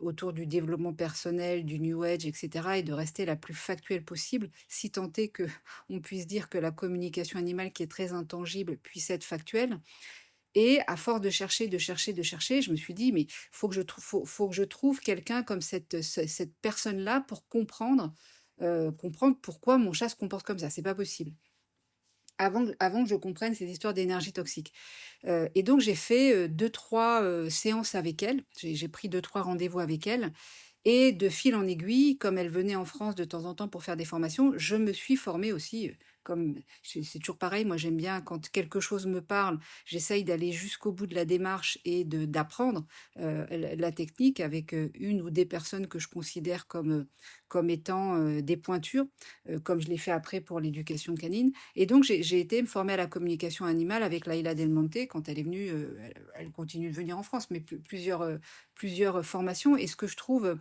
autour du développement personnel, du new age et cetera et de rester la plus factuelle possible, si tant est qu'on puisse dire que la communication animale qui est très intangible puisse être factuelle et à force de chercher, de chercher, de chercher, je me suis dit: «Mais faut que je trouve quelqu'un comme cette personne-là pour comprendre pourquoi mon chat se comporte comme ça, c'est pas possible». Avant que je comprenne ces histoires d'énergie toxique. Et donc j'ai fait, 2-3, séances avec elle. J'ai pris 2-3 rendez-vous avec elle et de fil en aiguille, comme elle venait en France de temps en temps pour faire des formations, je me suis formée aussi, comme c'est toujours pareil, moi j'aime bien quand quelque chose me parle, j'essaye d'aller jusqu'au bout de la démarche et d'apprendre, la technique avec, une ou des personnes que je considère comme étant, des pointures, comme je l'ai fait après pour l'éducation canine et donc j'ai été me former à la communication animale avec Laila Del Monte quand elle est venue, elle continue de venir en France, mais plusieurs formations et ce que je trouve,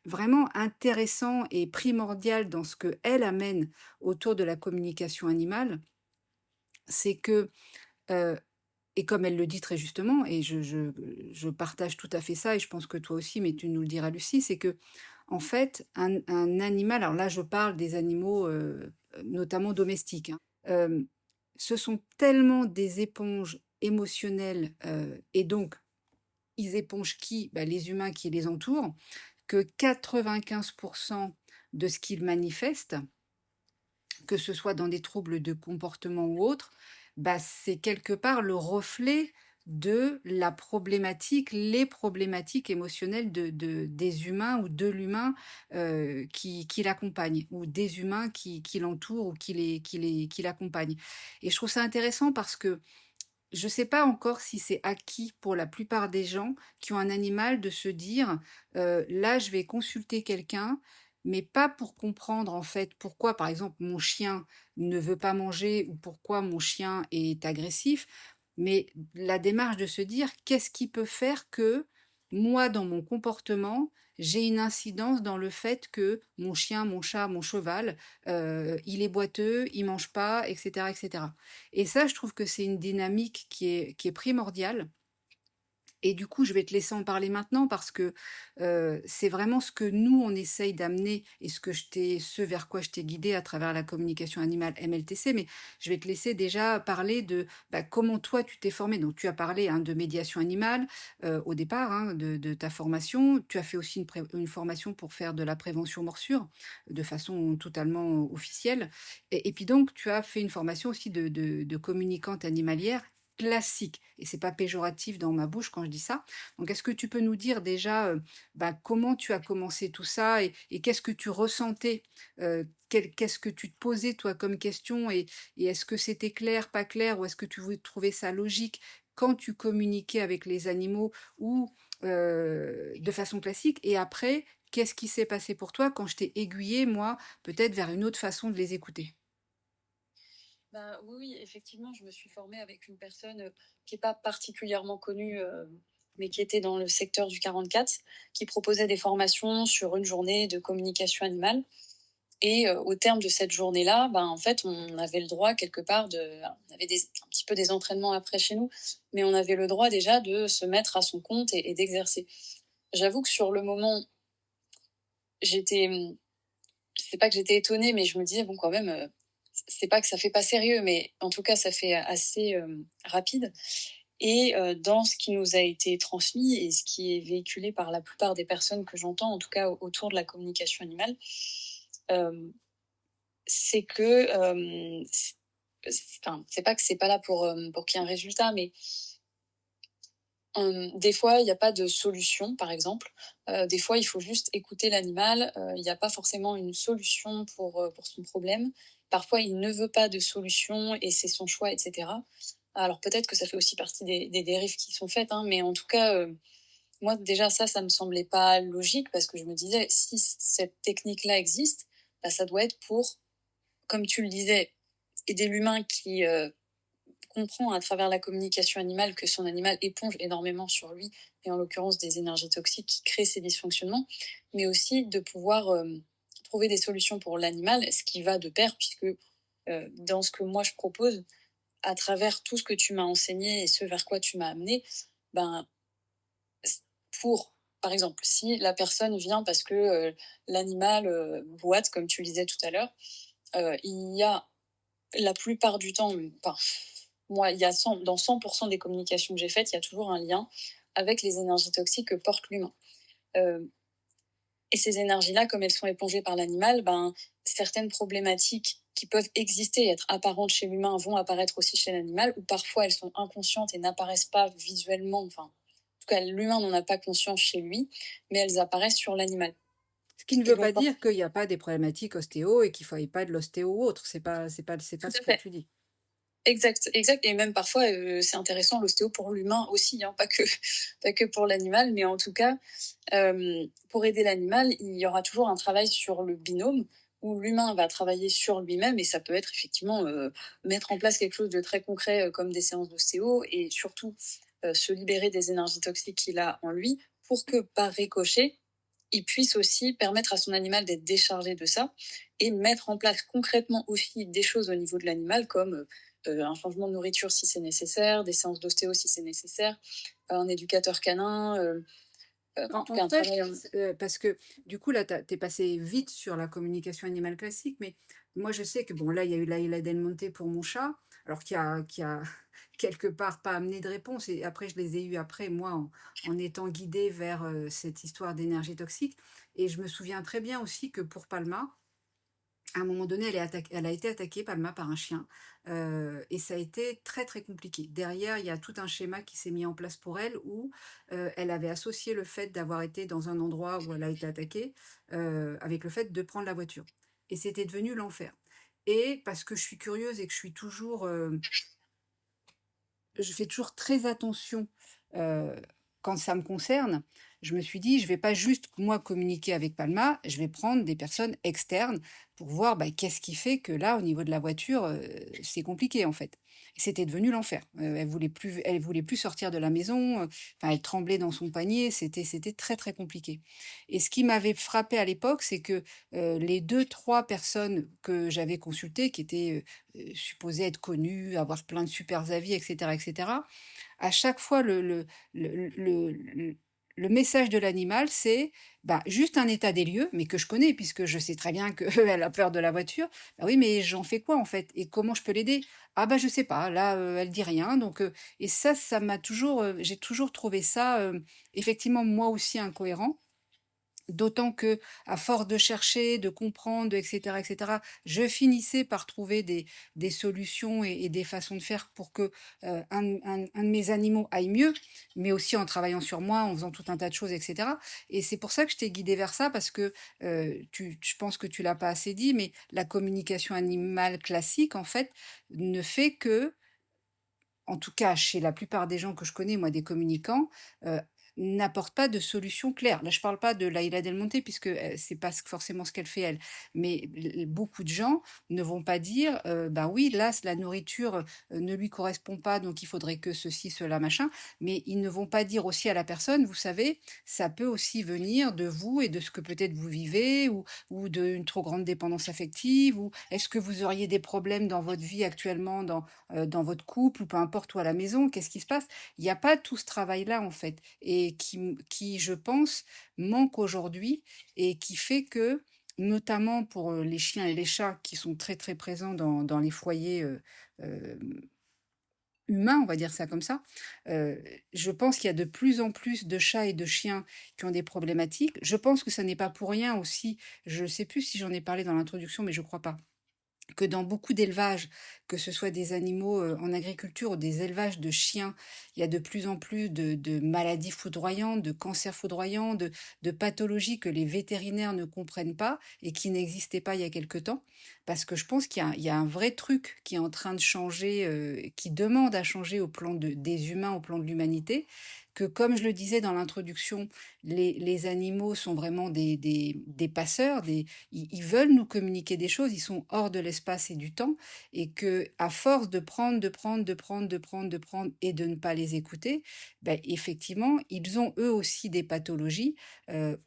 vraiment intéressant et primordial dans ce qu'elle amène autour de la communication animale, c'est que, heu et comme elle le dit très justement et je partage tout à fait ça et je pense que toi aussi, mais tu nous le diras Lucie, c'est que en fait, un animal alors là, je parle des animaux, notamment domestiques, hein, ce sont tellement des éponges émotionnelles, et donc ils épongent qui? Bah, les humains qui les entourent, que 95 de ce qu'ils manifestent, que ce soit dans des troubles de comportement ou autres, bah, c'est quelque part le reflet de la problématique, les problématiques émotionnelles des humains ou de l'humain, qui l'accompagne ou des humains qui l'entourent ou qui l'accompagnent et je trouve ça intéressant parce que je ne sais pas encore si c'est acquis pour la plupart des gens qui ont un animal de se dire, «Là, je vais consulter quelqu'un, mais pas pour comprendre, en fait, pourquoi, par exemple, mon chien ne veut pas manger ou pourquoi mon chien est agressif», mais la démarche de se dire: «Qu'est-ce qui peut faire que, moi, dans mon comportement, j'ai une incidence dans le fait que mon chien, mon chat, mon cheval, il est boiteux, il mange pas» et cetera. Et ça, je trouve que c'est une dynamique qui est primordiale et du coup, je vais te laisser en parler maintenant parce que, c'est vraiment ce que nous, on essaye d'amener et ce vers quoi je t'ai guidé à travers la communication animale MLTC. Mais je vais te laisser déjà parler de, bah, comment toi tu t'es formé. Donc tu as parlé, hein, de médiation animale, au départ, hein, de ta formation. Tu as fait aussi une formation pour faire de la prévention morsure, de façon totalement officielle et puis donc tu as fait une formation aussi de communicante animalière classique et c'est pas péjoratif dans ma bouche quand je dis ça. Donc est-ce que tu peux nous dire déjà, comment tu as commencé tout ça et qu'est-ce que tu ressentais? Qu'est-ce que tu te posais toi comme question et est-ce que c'était clair, pas clair ou est-ce que tu trouvais ça logique quand tu communiquais avec les animaux ou, de façon classique? Et après, qu'est-ce qui s'est passé pour toi quand je t'ai aiguillée moi, peut-être vers une autre façon de les écouter? Bah, oui, oui, effectivement, je me suis formée avec une personne, qui est pas particulièrement connue, mais qui était dans le secteur du 44, qui proposait des formations sur une journée de communication animale et au terme de cette journée-là, ben, en fait, on avait le droit quelque part on avait un petit peu des entraînements après chez nous, mais on avait le droit déjà de se mettre à son compte et d'exercer. J'avoue que sur le moment, j'étais, c'est pas que j'étais étonnée, mais je me disais: «Bon, quand même, c'est pas que ça fait pas sérieux, mais en tout cas, ça fait assez, rapide» et dans ce qui nous a été transmis et ce qui est véhiculé par la plupart des personnes que j'entends, en tout cas autour de la communication animale, hem, c'est que, enfin, c'est pas que c'est pas là pour qu'il y ait un résultat, mais des fois, il n'y a pas de solution, par exemple. Des fois, il faut juste écouter l'animal. Il n'y a pas forcément une solution pour son problème. Parfois, il ne veut pas de solution et c'est son choix, etc. Alors peut-être que ça fait aussi partie des dérives qui sont faites, hein, mais en tout cas, moi déjà ça me semblait pas logique parce que je me disais si cette technique-là existe, bah, ça doit être pour, comme tu le disais, aider l'humain qui comprend à travers la communication animale que son animal éponge énormément sur lui, et en l'occurrence des énergies toxiques qui créent ces dysfonctionnements, mais aussi de pouvoir trouver des solutions pour l'animal, ce qui va de pair, puisque dans ce que moi je propose, à travers tout ce que tu m'as enseigné et ce vers quoi tu m'as amené, ben, pour, par exemple, si la personne vient parce que l'animal boite, comme tu le disais tout à l'heure, il y a la plupart du temps, enfin, moi, il y a dans 100% des communications que j'ai faites, il y a toujours un lien avec les énergies toxiques que porte l'humain. Euh, et ces énergies-là, comme elles sont épongées par l'animal, ben, certaines problématiques qui peuvent exister et être apparentes chez l'humain vont apparaître aussi chez l'animal, ou parfois elles sont inconscientes et n'apparaissent pas visuellement, enfin, en tout cas, l'humain n'en a pas conscience chez lui, mais elles apparaissent sur l'animal. Ce qui ne Et veut donc, pas dire qu'il y a pas des problématiques ostéo et qu'il ne faille pas de l'ostéo ou autre, c'est pas tout ce à que fait. tu dis. Exact, exact. Et même parfois, c'est intéressant l'ostéo pour l'humain aussi, hein, pas que, pas que pour l'animal, mais en tout cas, pour aider l'animal, il y aura toujours un travail sur le binôme où l'humain va travailler sur lui-même et ça peut être effectivement mettre en place quelque chose de très concret comme des séances d'ostéo et surtout se libérer des énergies toxiques qu'il a en lui pour que par ricochet, il puisse aussi permettre à son animal d'être déchargé de ça et mettre en place concrètement aussi des choses au niveau de l'animal comme un changement de nourriture si c'est nécessaire, des séances d'ostéo si c'est nécessaire, un éducateur canin, en En tout en cas un fait, travail. parce que du coup là, tu es passé vite sur la communication animale classique, mais moi je sais que bon là, il y a eu la Isla Del Monte pour mon chat, alors qui a quelque part pas amené de réponse et après je les ai eus après moi en étant guidée vers, cette histoire d'énergie toxique et je me souviens très bien aussi que pour Palma, à un moment donné, elle a été attaquée, Palma, par un chien, et ça a été très, très compliqué. Derrière, il y a tout un schéma qui s'est mis en place pour elle où, elle avait associé le fait d'avoir été dans un endroit où elle a été attaquée, avec le fait de prendre la voiture et c'était devenu l'enfer et parce que je suis curieuse et que je suis toujours, je fais toujours très attention, heu, quand ça me concerne. Je me suis dit: «Je vais pas juste moi communiquer avec Palma, je vais prendre des personnes externes pour voir, bah, qu'est-ce qui fait que là, au niveau de la voiture, c'est compliqué, en fait». Et c'était devenu l'enfer. Elle voulait plus sortir de la maison, enfin elle tremblait dans son panier, c'était très, très compliqué. Et ce qui m'avait frappé à l'époque, c'est que, les deux trois personnes que j'avais consultées qui étaient, supposés être connus, avoir plein de super avis et cetera. À chaque fois, le message de l'animal, c'est, bah, juste un état des lieux, mais que je connais puisque je sais très bien qu'elle a peur de la voiture. Bah oui, mais j'en fais quoi en fait? Et comment je peux l'aider? Ah bah je sais pas, là, elle dit rien, donc et ça m'a toujours, j'ai toujours trouvé ça, effectivement moi aussi incohérent D'autant que, à force de chercher, de comprendre, et cetera, je finissais par trouver des solutions et des façons de faire pour que, un de mes animaux aille mieux, mais aussi en travaillant sur moi, en faisant tout un tas de choses et cetera. Et c'est pour ça que je t'ai guidée vers ça parce que, je pense que tu l'as pas assez dit, mais la communication animale classique, en fait, ne fait que, en tout cas chez la plupart des gens que je connais, moi, des communicants, heu, n'apportent pas de solution claire. Là, je parle pas de Laïla Del Monte puisque, c'est pas forcément ce qu'elle fait elle. Mais beaucoup de gens ne vont pas dire, «Bah, oui, là, la nourriture, ne lui correspond pas, donc il faudrait que ceci, cela, machin». Mais ils ne vont pas dire aussi à la personne: «Vous savez, ça peut aussi venir de vous et de ce que peut-être vous vivez ou d'une trop grande dépendance affective ou est-ce que vous auriez des problèmes dans votre vie actuellement dans votre couple ou peu importe, ou à la maison, qu'est-ce qui se passe? Il y a pas tout ce travail-là, en fait et qui, je pense, manque aujourd'hui et qui fait que, notamment pour, les chiens et les chats qui sont très, très présents dans les foyers, hem, humains, on va dire ça comme ça, heu, je pense qu'il y a de plus en plus de chats et de chiens qui ont des problématiques. Je pense que ça n'est pas pour rien aussi, je ne sais plus si j'en ai parlé dans l'introduction, mais je crois pas que dans beaucoup d'élevages, que ce soit des animaux, en agriculture ou des élevages de chiens, il y a de plus en plus de maladies foudroyantes, de cancers foudroyants, de pathologies que les vétérinaires ne comprennent pas et qui n'existaient pas il y a quelque temps. Parce que je pense qu'il y a un vrai truc qui est en train de changer, qui demande à changer au plan des humains, au plan de l'humanité, que comme je le disais dans l'introduction, les animaux sont vraiment des passeurs, ils veulent nous communiquer des choses, ils sont hors de l'espace et du temps, et que à force de prendre, de prendre, de prendre, de prendre, de prendre et de ne pas les écouter, ben, effectivement, ils ont eux aussi des pathologies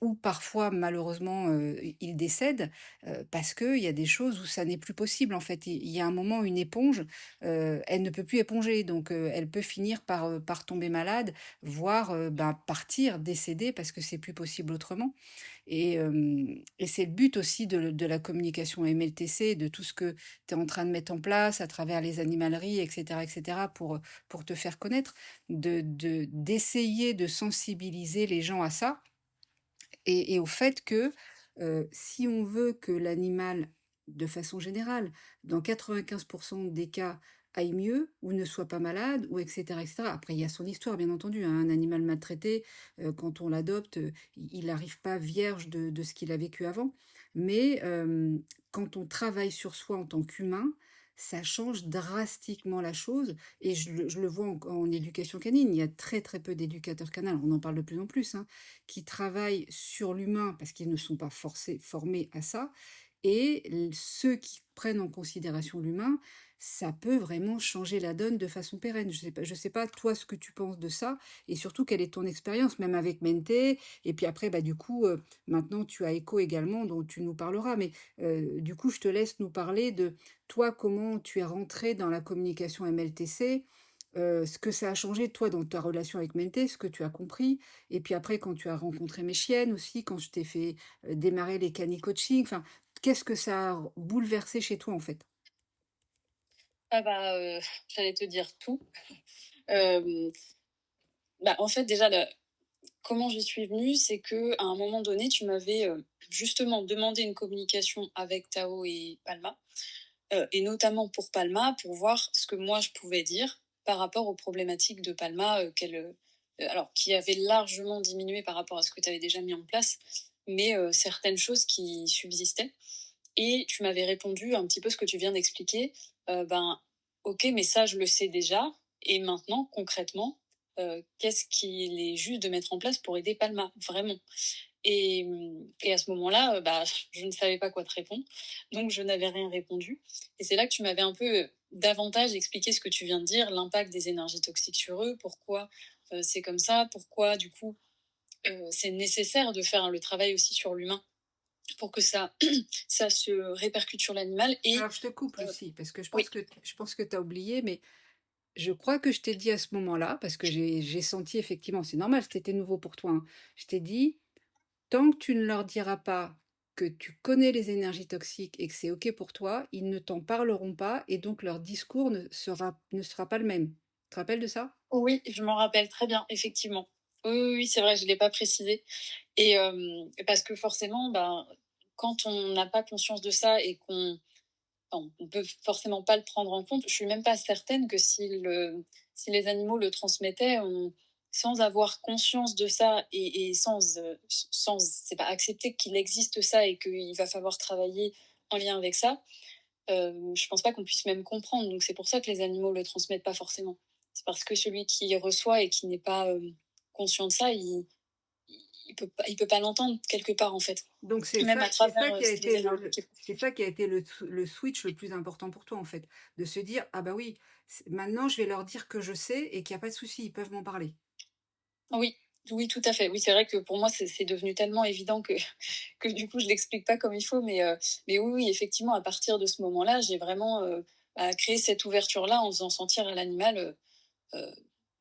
ou parfois malheureusement ils décèdent parce qu'il y a des choses où ça n'est plus possible en fait. Il y a un moment, une éponge, elle ne peut plus éponger, donc elle peut finir par tomber malade, voire ben, partir, décéder parce que c'est plus possible autrement. Et c'est le but aussi de la communication MLTC, de tout ce que tu es en train de mettre en place à travers les animaleries, et cetera, pour te faire connaître, d'essayer de sensibiliser les gens à ça et au fait que, si on veut que l'animal, de façon générale, dans 95 des cas, aille mieux ou ne soit pas malade ou et cetera. Après il y a son histoire bien entendu, hein, un animal maltraité, quand on l'adopte, il n'arrive pas vierge de ce qu'il a vécu avant. Mais, quand on travaille sur soi en tant qu'humain, ça change drastiquement la chose et je le vois en éducation canine. Il y a très, très peu d'éducateurs canins, on en parle de plus en plus, hein, qui travaillent sur l'humain parce qu'ils ne sont pas formés à ça et ceux qui prennent en considération l'humain, ça peut vraiment changer la donne de façon pérenne. Je sais pas toi ce que tu penses de ça et surtout quelle est ton expérience même avec Mente et puis après bah, du coup, maintenant tu as Echo également dont tu nous parleras mais du coup je te laisse nous parler de toi comment tu es rentré dans la communication MLTC, ce que ça a changé toi dans ta relation avec Mente, ce que tu as compris et puis après, quand tu as rencontré mes chiennes aussi, quand je t'ai fait, démarrer les cani-coaching, enfin, qu'est-ce que ça a bouleversé chez toi, en fait? Ah bah, j'allais te dire tout. Hem, Bah, en fait, déjà, comment j'y suis venue, c'est que à un moment donné, tu m'avais, justement demandé une communication avec Tao et Palma, et notamment pour Palma, pour voir ce que moi je pouvais dire par rapport aux problématiques de Palma, alors qui avaient largement diminué par rapport à ce que tu avais déjà mis en place, mais certaines choses qui subsistaient. Et tu m'avais répondu un petit peu ce que tu viens d'expliquer, ben, OK, mais ça je le sais déjà et maintenant concrètement, qu'est-ce qu'il est juste de mettre en place pour aider Palma? Vraiment. Et à ce moment-là, bah, je ne savais pas quoi te répondre, donc je n'avais rien répondu et c'est là que tu m'avais un peu, davantage expliqué ce que tu viens de dire, l'impact des énergies toxiques sur eux, pourquoi, c'est comme ça, pourquoi du coup, c'est nécessaire de faire le travail aussi sur l'humain pour que ça ça se répercute sur l'animal et Alors je te coupe, heu Lucie, parce que oui. je pense que tu as oublié, mais je crois que je t'ai dit à ce moment-là, parce que j'ai senti effectivement, c'est normal, c'était nouveau pour toi, hein. Je t'ai dit: «Tant que tu ne leur diras pas que tu connais les énergies toxiques et que c'est OK pour toi, ils ne t'en parleront pas et donc leur discours ne sera pas le même». Tu te rappelles de ça? Oui, je m'en rappelle très bien, effectivement. Oui, oui, oui, c'est vrai, je l'ai pas précisé et parce que forcément, ben, quand on n'a pas conscience de ça et qu'on enfin, on peut forcément pas le prendre en compte. Je suis même pas certaine que si les animaux le transmettaient, sans avoir conscience de ça et sans c'est pas accepter qu'il existe ça et qu'il va falloir travailler en lien avec ça, je pense pas qu'on puisse même comprendre. Donc c'est pour ça que les animaux le transmettent pas forcément. C'est parce que celui qui reçoit et qui n'est pas conscient de ça, il peut pas l'entendre quelque part en fait. Donc Même à c'est travers ça qui a les été énergies qu'il c'est profite. ça qui a été le switch le plus important pour toi, en fait? De se dire: «Ah bah oui, maintenant je vais leur dire que je sais et qu'il y a pas de souci, ils peuvent m'en parler». Oui, oui, tout à fait. Oui, c'est vrai que pour moi, c'est devenu tellement évident que que du coup, je l'explique pas comme il faut, mais oui, oui, effectivement, à partir de ce moment-là, j'ai vraiment, créé cette ouverture-là en faisant sentir à l'animal, heu,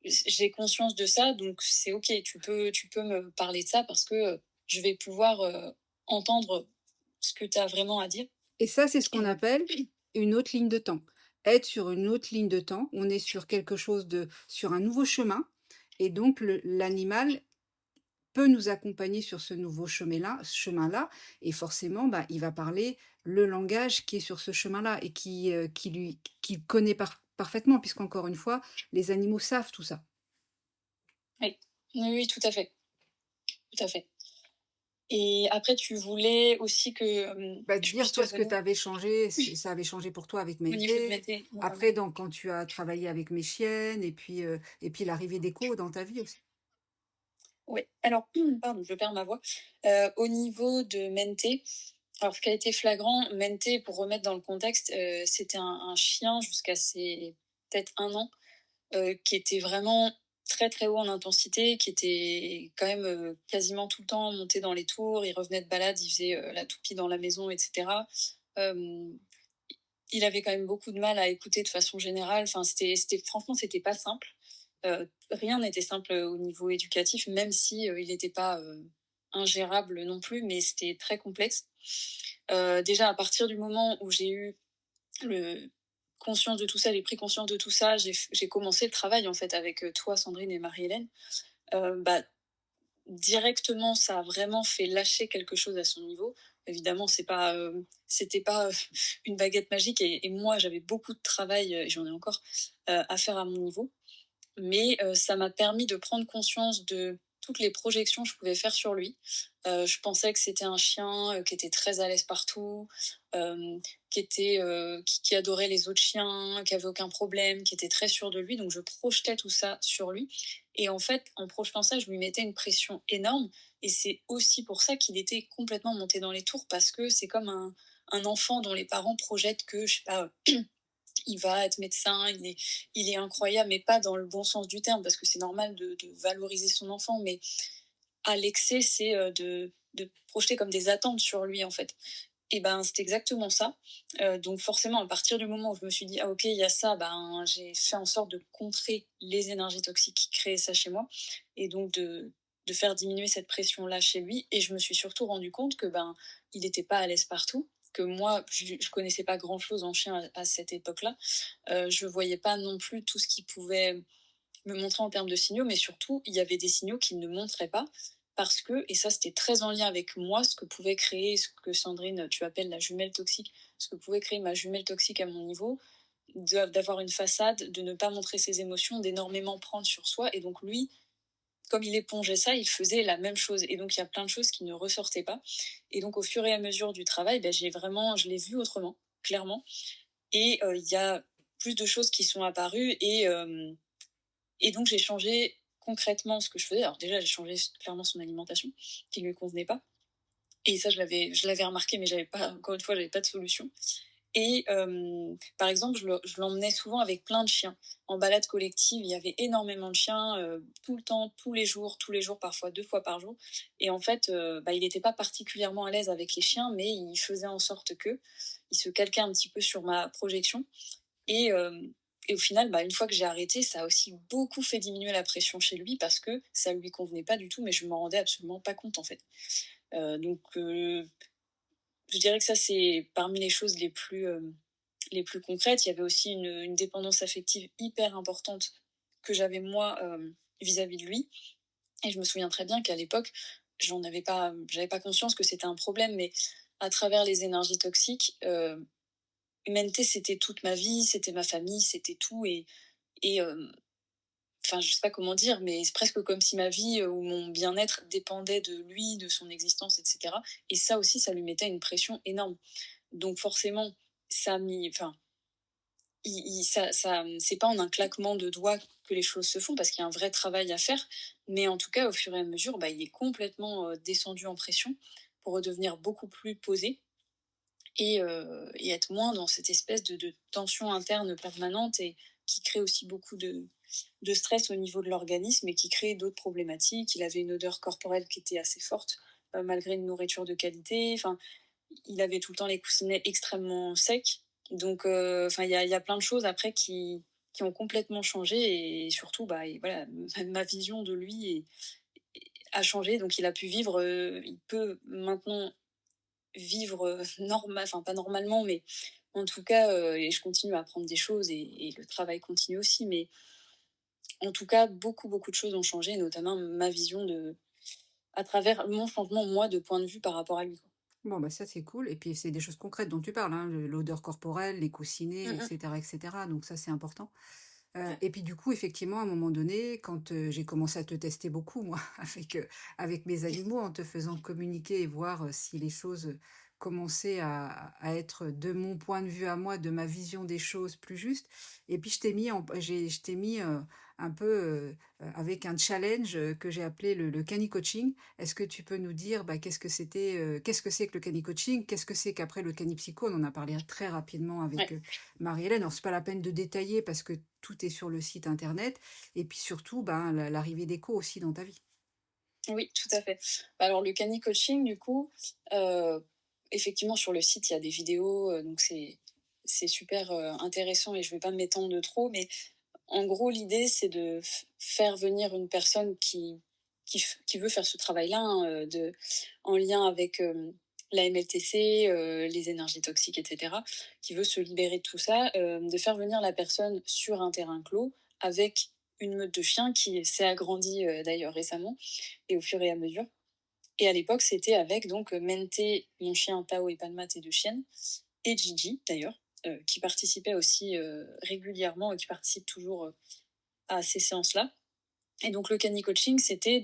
j'ai conscience de ça, donc c'est OK, tu peux me parler de ça parce que, je vais pouvoir, entendre ce que tu as vraiment à dire Et ça, c'est ce et qu'on donc appelle une autre ligne de temps. Être sur une autre ligne de temps, on est sur quelque chose sur un nouveau chemin et donc l'animal peut nous accompagner sur ce nouveau chemin-là et forcément, bah, il va parler le langage qui est sur ce chemin-là et qu'il connaît parfaitement puisqu'encore une fois, les animaux savent tout ça. oui. Oui, oui, tout à fait, tout à fait et après tu voulais aussi que, Bah, je dire puisse te toi ce que tu donner avais changé, ça avait changé pour toi avec au niveau de Mété. m'aider. Après donc quand tu as travaillé avec mes chiennes et puis l'arrivée d'Echo dans ta vie aussi. Oui, alors, pardon, je perds ma voix. Au niveau de Mente, alors ce qui a été flagrant, Mente, pour remettre dans le contexte, c'était un chien jusqu'à ses peut-être 1 an, qui était vraiment très, très haut en intensité, qui était quand même, quasiment tout le temps monté dans les tours. Il revenait de balade, il faisait, la toupie dans la maison et cetera. Hem, il avait quand même beaucoup de mal à écouter de façon générale. Enfin, c'était franchement, c'était pas simple. Rien n'était simple au niveau éducatif, même si il n'était pas ingérable non plus, mais c'était très complexe. Déjà, à partir du moment où j'ai eu le conscience de tout ça, j'ai pris conscience de tout ça, j'ai commencé le travail en fait avec toi, Sandrine et Marie-Hélène. Bah, directement, ça a vraiment fait lâcher quelque chose à son niveau. Évidemment, c'était pas une baguette magique et moi j'avais beaucoup de travail, et j'en ai encore à faire à mon niveau mais ça m'a permis de prendre conscience de toutes les projections que je pouvais faire sur lui. Je pensais que c'était un chien, qui était très à l'aise partout, qui adorait les autres chiens, qui avait aucun problème, qui était très sûr de lui, donc je projetais tout ça sur lui et en fait, en projetant ça, je lui mettais une pression énorme et c'est aussi pour ça qu'il était complètement monté dans les tours parce que c'est comme un enfant dont les parents projettent que, je sais pas, il va être médecin, il est incroyable, mais pas dans le bon sens du terme, parce que c'est normal de valoriser son enfant, mais à l'excès, c'est de projeter comme des attentes sur lui, en fait. Et ben, c'est exactement ça. Donc forcément, à partir du moment où je me suis dit: «Ah OK, il y a ça», ben, j'ai fait en sorte de contrer les énergies toxiques qui créaient ça chez moi et donc de faire diminuer cette pression-là chez lui et je me suis surtout rendu compte que, ben, il n'était pas à l'aise partout, que moi, je connaissais pas grand-chose en chien à cette époque-là. Je voyais pas non plus tout ce qui pouvait me montrer en termes de signaux, mais surtout, il y avait des signaux qu'il ne montrait pas parce que, et ça c'était très en lien avec moi, ce que pouvait créer, ce que Sandrine, tu appelles la jumelle toxique, ce que pouvait créer ma jumelle toxique à mon niveau, d'avoir une façade, de ne pas montrer ses émotions, d'énormément prendre sur soi. Et donc lui, comme il épongeait ça, il faisait la même chose. Et donc il y a plein de choses qui ne ressortaient pas. Et donc au fur et à mesure du travail, ben, je l'ai vu autrement, clairement. Et il y a plus de choses qui sont apparues et donc, j'ai changé concrètement ce que je faisais. Alors, déjà, j'ai changé clairement son alimentation qui ne lui convenait pas. Et ça, je l'avais remarqué, mais j'avais pas, encore une fois, j'avais pas de solution. Et par exemple, je l'emmenais souvent avec plein de chiens. En balade collective, il y avait énormément de chiens, tout le temps, tous les jours, parfois 2 fois par jour. Et en fait, bah, il n'était pas particulièrement à l'aise avec les chiens, mais il faisait en sorte que, il se calquait un petit peu sur ma projection et, et au final, bah, une fois que j'ai arrêté, ça a aussi beaucoup fait diminuer la pression chez lui parce que ça lui convenait pas du tout, mais je m'en rendais absolument pas compte en fait. Donc, je dirais que ça, c'est parmi les choses les plus concrètes. Il y avait aussi une dépendance affective hyper importante que j'avais moi vis-à-vis de lui. Et je me souviens très bien qu'à l'époque, j'avais pas conscience que c'était un problème, mais à travers les énergies toxiques, humaineté, c'était toute ma vie, c'était ma famille, c'était tout et enfin, je sais pas comment dire, mais c'est presque comme si ma vie, ou mon bien-être dépendait de lui, de son existence et cetera et ça aussi, ça lui mettait une pression énorme. Donc forcément, ça a mis enfin, il ça, c'est pas en un claquement de doigts que les choses se font parce qu'il y a un vrai travail à faire, mais en tout cas, au fur et à mesure, bah, il est complètement, descendu en pression pour redevenir beaucoup plus posé et être moins dans cette espèce de tension interne permanente et qui crée aussi beaucoup de stress au niveau de l'organisme et qui crée d'autres problématiques. Il avait une odeur corporelle qui était assez forte, malgré une nourriture de qualité. Enfin, il avait tout le temps les coussinets extrêmement secs. Donc, enfin, il y a plein de choses après qui ont complètement changé et surtout, bah, et voilà, ma vision de lui a changé. Donc, il a pu vivre, il peut maintenant vivre normal, enfin pas normalement, mais en tout cas, et je continue à apprendre des choses et le travail continue aussi. Mais en tout cas, beaucoup, beaucoup de choses ont changé, notamment ma vision à travers mon changement, moi, de point de vue par rapport à lui. Quoi. Bon, bah, ça, c'est cool et puis c'est des choses concrètes dont tu parles, hein, l'odeur corporelle, les coussinets Mm, et cetera, donc ça, c'est important. Et puis du coup, effectivement, à un moment donné, quand, j'ai commencé à te tester beaucoup moi avec mes animaux, en te faisant communiquer et voir, si les choses, commençaient à être de mon point de vue à moi, de ma vision des choses plus juste et puis je t'ai mis, un peu, avec un challenge, que j'ai appelé le Cani Coaching. Est-ce que tu peux nous dire, bah, qu'est-ce que c'est que le Cani Coaching? Qu'est-ce que c'est qu'après le Cani Psycho? On en a parlé très rapidement avec, Ouais. Marie-Hélène. Alors c'est pas la peine de détailler parce que tout est sur le site internet et puis surtout, ben, l'arrivée d'écho aussi dans ta vie. Oui, tout à fait. Bah, alors le Cani Coaching, du coup, heu, effectivement sur le site, il y a des vidéos, donc c'est super, intéressant et je vais pas m'étendre de trop, mais en gros, l'idée, c'est de faire venir une personne qui veut faire ce travail-là, hein, en lien avec la MLTC, les énergies toxiques, etc., qui veut se libérer de tout ça, de faire venir la personne sur un terrain clos avec une meute de chiens qui s'est agrandie d'ailleurs récemment et au fur et à mesure. Et à l'époque, c'était avec donc Mente, mon chien Tao et Palma, tes deux chiennes, et Gigi d'ailleurs, qui participait aussi régulièrement et qui participe toujours à ces séances-là. Et donc le Cani Coaching, c'était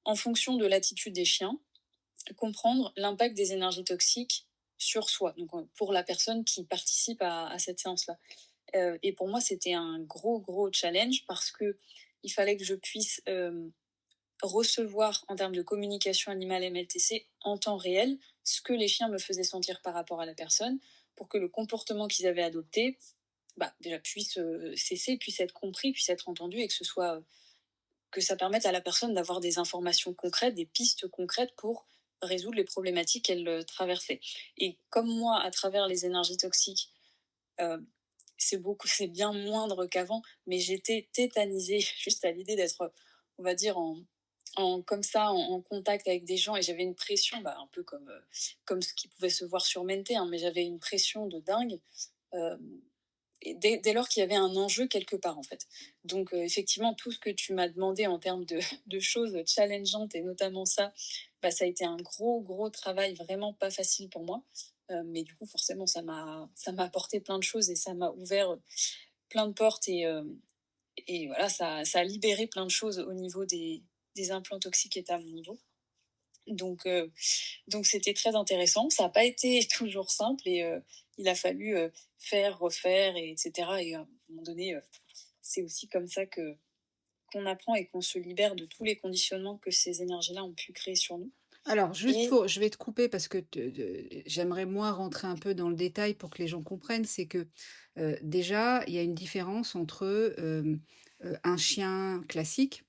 en fonction de l'attitude des chiens, comprendre l'impact des énergies toxiques sur soi, donc pour la personne qui participe à cette séance-là. Et pour moi, c'était un gros, gros challenge parce que il fallait que je puisse recevoir en termes de communication animale MLTC en temps réel ce que les chiens me faisaient sentir par rapport à la personne pour que le comportement qu'ils avaient adopté bah, déjà puisse cesser, puisse être compris, puisse être entendu et que ce soit que ça permette à la personne d'avoir des informations concrètes, des pistes concrètes pour résoudre les problématiques qu'elle traversait. Et comme moi, à travers les énergies toxiques, euh, c'est bien moindre qu'avant, mais j'étais tétanisée juste à l'idée d'être, on va dire, comme ça, en contact avec des gens, et j'avais une pression, bah, un peu comme ce qui pouvait se voir sur Mente, hein, mais j'avais une pression de dingue. euh, et dès lors qu'il y avait un enjeu quelque part en fait. Donc effectivement, tout ce que tu m'as demandé en termes de choses challengeantes et notamment ça, bah, ça a été un gros gros travail vraiment pas facile pour moi. Mais du coup forcément ça m'a apporté plein de choses et ça m'a ouvert plein de portes et voilà ça a libéré plein de choses au niveau des implants toxiques et à mon niveau. Donc donc c'était très intéressant. Ça n'a pas été toujours simple et il a fallu faire, refaire, et etc. Et à un moment donné, c'est aussi comme ça que qu'on apprend et qu'on se libère de tous les conditionnements que ces énergies-là ont pu créer sur nous. Alors juste Et pour je vais te couper parce que j'aimerais moi rentrer un peu dans le détail pour que les gens comprennent, c'est que déjà, il y a une différence entre un chien classique,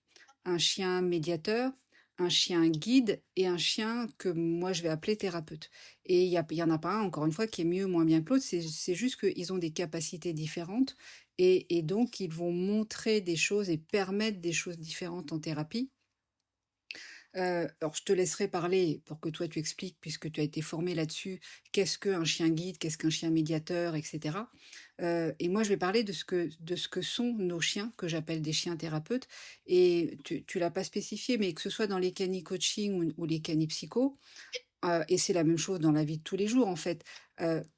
un chien médiateur, un chien guide et un chien que moi je vais appeler thérapeute. Et il y en a pas un, encore une fois, qui est mieux ou moins bien que l'autre, c'est juste qu'ils ont des capacités différentes et donc ils vont montrer des choses et permettre des choses différentes en thérapie. Alors je te laisserai parler pour que toi tu expliques puisque tu as été formé là-dessus. Qu'est-ce qu'un chien guide? Qu'est-ce qu'un chien médiateur? Et cetera. Et moi je vais parler de ce que sont nos chiens, que j'appelle des chiens thérapeutes et tu l'as pas spécifié, mais que ce soit dans les cani-coaching ou les cani-psycho, et c'est la même chose dans la vie de tous les jours, en fait.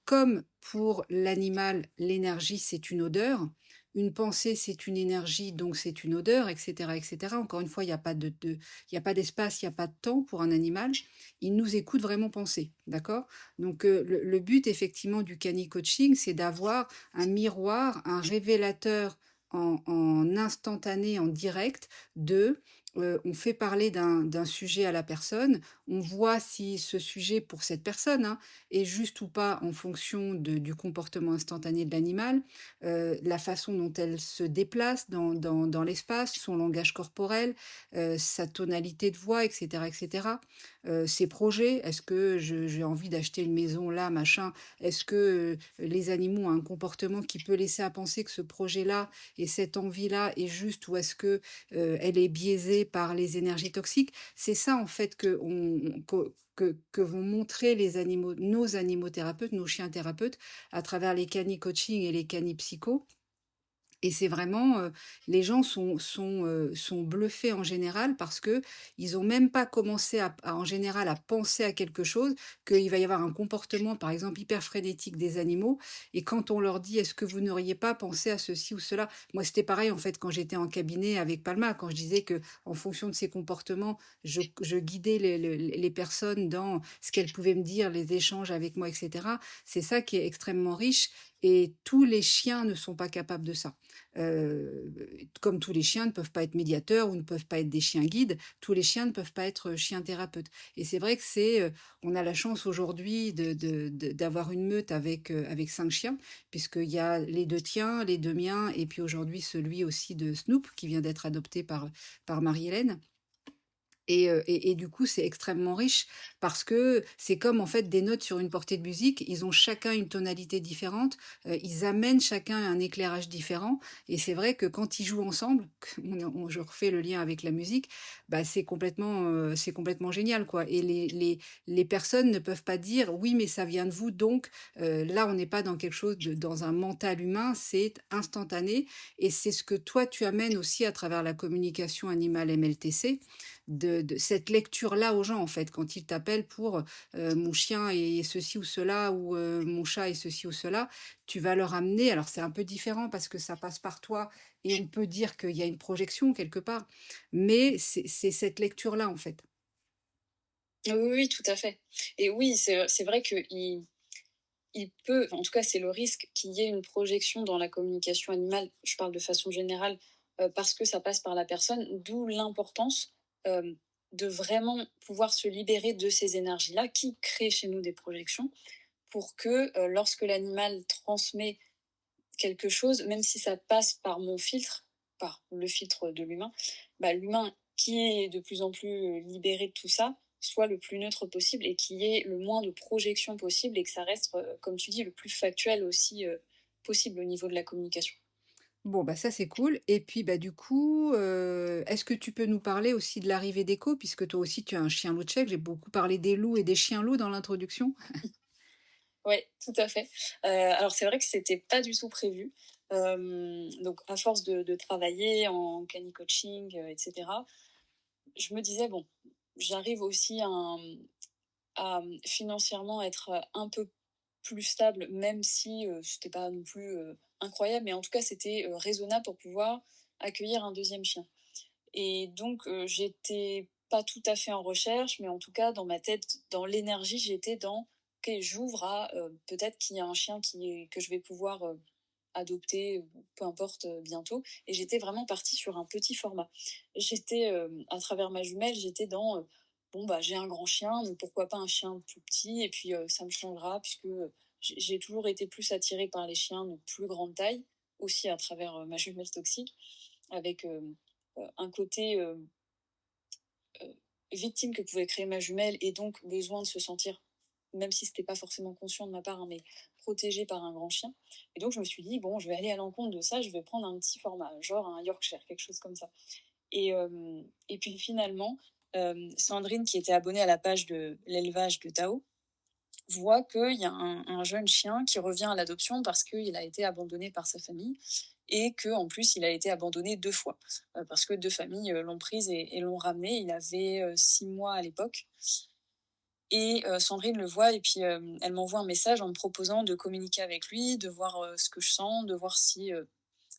Comme pour l'animal, l'énergie, c'est une odeur, une pensée, c'est une énergie, donc c'est une odeur, et cetera, et cetera. Encore une fois, il y a pas il y a pas d'espace, il y a pas de temps pour un animal. Il nous écoute vraiment penser, d'accord? Donc, le but effectivement du cani-coaching, c'est d'avoir un miroir, un révélateur en instantané, en direct de, on fait parler d'un sujet à la personne, on voit si ce sujet pour cette personne, hein, est juste ou pas en fonction du comportement instantané de l'animal, la façon dont elle se déplace dans l'espace, son langage corporel, sa tonalité de voix, etc., etc. Ses projets, est-ce que j'ai envie d'acheter une maison là, machin, est-ce que les animaux ont un comportement qui peut laisser à penser que ce projet-là et cette envie-là est juste ou est-ce que elle est biaisée par les énergies toxiques? C'est ça en fait que vont montrer les animaux, nos animaux thérapeutes, nos chiens thérapeutes, à travers les cani-coaching et les cani-psycho. Et c'est vraiment, les gens sont bluffés en général parce que ils ont même pas commencé en général à penser à quelque chose, qu'il va y avoir un comportement, par exemple, hyper frénétique des animaux et quand on leur dit: «Est-ce que vous n'auriez pas pensé à ceci ou cela?» Moi, c'était pareil, en fait, quand j'étais en cabinet avec Palma, quand je disais que en fonction de ses comportements, je guidais les personnes dans ce qu'elles pouvaient me dire, les échanges avec moi et cetera. C'est ça qui est extrêmement riche et tous les chiens ne sont pas capables de ça. Comme tous les chiens ne peuvent pas être médiateurs ou ne peuvent pas être des chiens guides, tous les chiens ne peuvent pas être chiens thérapeutes. Et c'est vrai que on a la chance aujourd'hui d'avoir une meute avec 5 chiens, puisqu'il y a les 2 tiens, les 2 miens, et puis aujourd'hui celui aussi de Snoop, qui vient d'être adopté par Marie-Hélène. Et du coup, c'est extrêmement riche parce que c'est comme en fait des notes sur une portée de musique. Ils ont chacun une tonalité différente, ils amènent chacun un éclairage différent. Et c'est vrai que quand ils jouent ensemble, je refais le lien avec la musique, bah c'est complètement génial quoi. Et les personnes ne peuvent pas dire oui, mais ça vient de vous. Donc là, on n'est pas dans quelque chose dans un mental humain, c'est instantané. Et c'est ce que toi tu amènes aussi à travers la communication animale MLTC de cette lecture-là aux gens, en fait, quand ils t'appellent pour mon chien est ceci ou cela, ou mon chat est ceci ou cela, tu vas leur amener. Alors, c'est un peu différent parce que ça passe par toi et on peut dire qu'il y a une projection quelque part, mais c'est cette lecture-là, en fait. Oui, oui, tout à fait. Et oui, c'est vrai qu'il peut, enfin, en tout cas, c'est le risque qu'il y ait une projection dans la communication animale, je parle de façon générale, parce que ça passe par la personne, d'où l'importance de vraiment pouvoir se libérer de ces énergies-là qui créent chez nous des projections pour que lorsque l'animal transmet quelque chose, même si ça passe par mon filtre, par le filtre de l'humain, bah, l'humain qui est de plus en plus libéré de tout ça, soit le plus neutre possible et qu'il y ait le moins de projections possible et que ça reste, comme tu dis, le plus factuel aussi possible au niveau de la communication. Bon, bah ça c'est cool. Et puis bah du coup, est-ce que tu peux nous parler aussi de l'arrivée d'Echo, puisque toi aussi tu as un chien loup tchèque. J'ai beaucoup parlé des loups et des chiens loups dans l'introduction. Oui, tout à fait. Alors c'est vrai que c'était pas du tout prévu. Donc à force de travailler en cani-coaching, et cetera, je me disais: «Bon, j'arrive aussi financièrement être, un peu plus stable», même si, c'était pas non plus, incroyable, mais en tout cas c'était, raisonnable pour pouvoir accueillir un deuxième chien. Et donc j'étais pas tout à fait en recherche, mais en tout cas dans ma tête, dans l'énergie, j'étais dans: «OK, j'ouvre à, peut-être qu'il y a un chien que je vais pouvoir, adopter, ou peu importe, bientôt», et j'étais vraiment partie sur un petit format. J'étais, à travers ma jumelle, j'étais dans, «Bon, bah, j'ai un grand chien, donc pourquoi pas un chien plus petit et puis, ça me changera», puisque, j'ai toujours été plus attirée par les chiens de plus grande taille, aussi à travers, ma jumelle toxique, avec, un côté, heu, victime que pouvait créer ma jumelle et donc besoin de se sentir, même si c'était pas forcément conscient de ma part, hein, mais protégée par un grand chien. Et donc je me suis dit: «Bon, je vais aller à l'encontre de ça, je vais prendre un petit format, genre un Yorkshire», quelque chose comme ça. Et puis finalement, Sandrine, qui était abonnée à la page de l'élevage de Tao, voit qu'il y a un jeune chien qui revient à l'adoption parce qu'il a été abandonné par sa famille et qu'en plus, il a été abandonné 2 fois, parce que 2 familles, l'ont prise et l'ont ramené. Il avait, 6 mois à l'époque et Sandrine le voit et puis, elle m'envoie un message en me proposant de communiquer avec lui, de voir, ce que je sens, de voir si,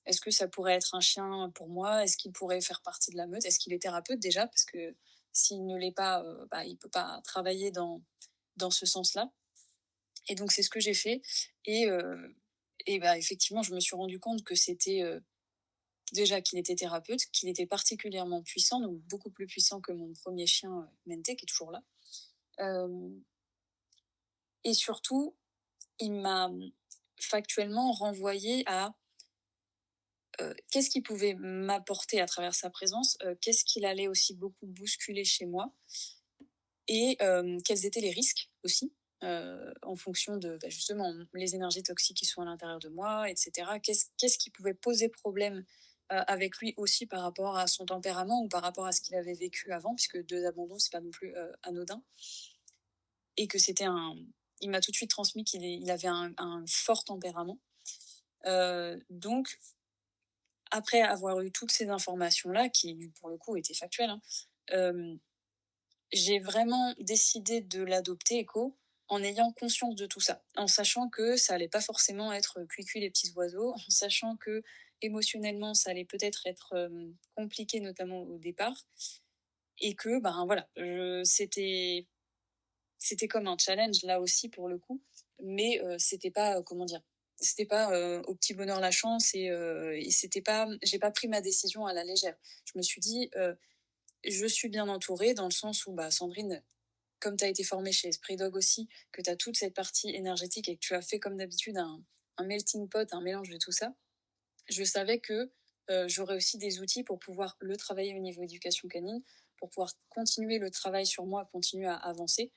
est-ce que ça pourrait être un chien pour moi? Est-ce qu'il pourrait faire partie de la meute? Est-ce qu'il est thérapeute déjà? Parce que s'il ne l'est pas, bah, il peut pas travailler dans ce sens-là. Et donc c'est ce que j'ai fait et bah, effectivement, je me suis rendu compte que c'était, déjà qu'il était thérapeute, qu'il était particulièrement puissant, donc beaucoup plus puissant que mon premier chien, Mente, qui est toujours là. Hem Et surtout, il m'a, factuellement renvoyé à, qu'est-ce qu'il pouvait m'apporter à travers sa présence, qu'est-ce qu'il allait aussi beaucoup bousculer chez moi et quels étaient les risques aussi, en fonction de, bah, justement, les énergies toxiques qui sont à l'intérieur de moi et cetera. Qu'est-ce qui pouvait poser problème, avec lui aussi par rapport à son tempérament ou par rapport à ce qu'il avait vécu avant, puisque 2 abandons, c'est pas non plus, anodin et que c'était un il m'a tout de suite transmis il avait un fort tempérament. Donc après avoir eu toutes ces informations-là qui, pour le coup, étaient factuelles, hein, hem j'ai vraiment décidé de l'adopter, Echo, en ayant conscience de tout ça, en sachant que ça allait pas forcément être cuicui les petits oiseaux, en sachant que émotionnellement ça allait peut-être être compliqué, notamment au départ, et que ben voilà, c'était comme un challenge là aussi pour le coup, mais c'était pas comment dire, c'était pas au petit bonheur la chance et c'était pas, j'ai pas pris ma décision à la légère. Je me suis dit, je suis bien entourée dans le sens où bah Sandrine, comme tu as été formée chez Esprit Dog aussi, que tu as toute cette partie énergétique et que tu as fait comme d'habitude un melting pot, un mélange de tout ça, je savais que j'aurais aussi des outils pour pouvoir le travailler au niveau éducation canine, pour pouvoir continuer le travail sur moi, continuer à avancer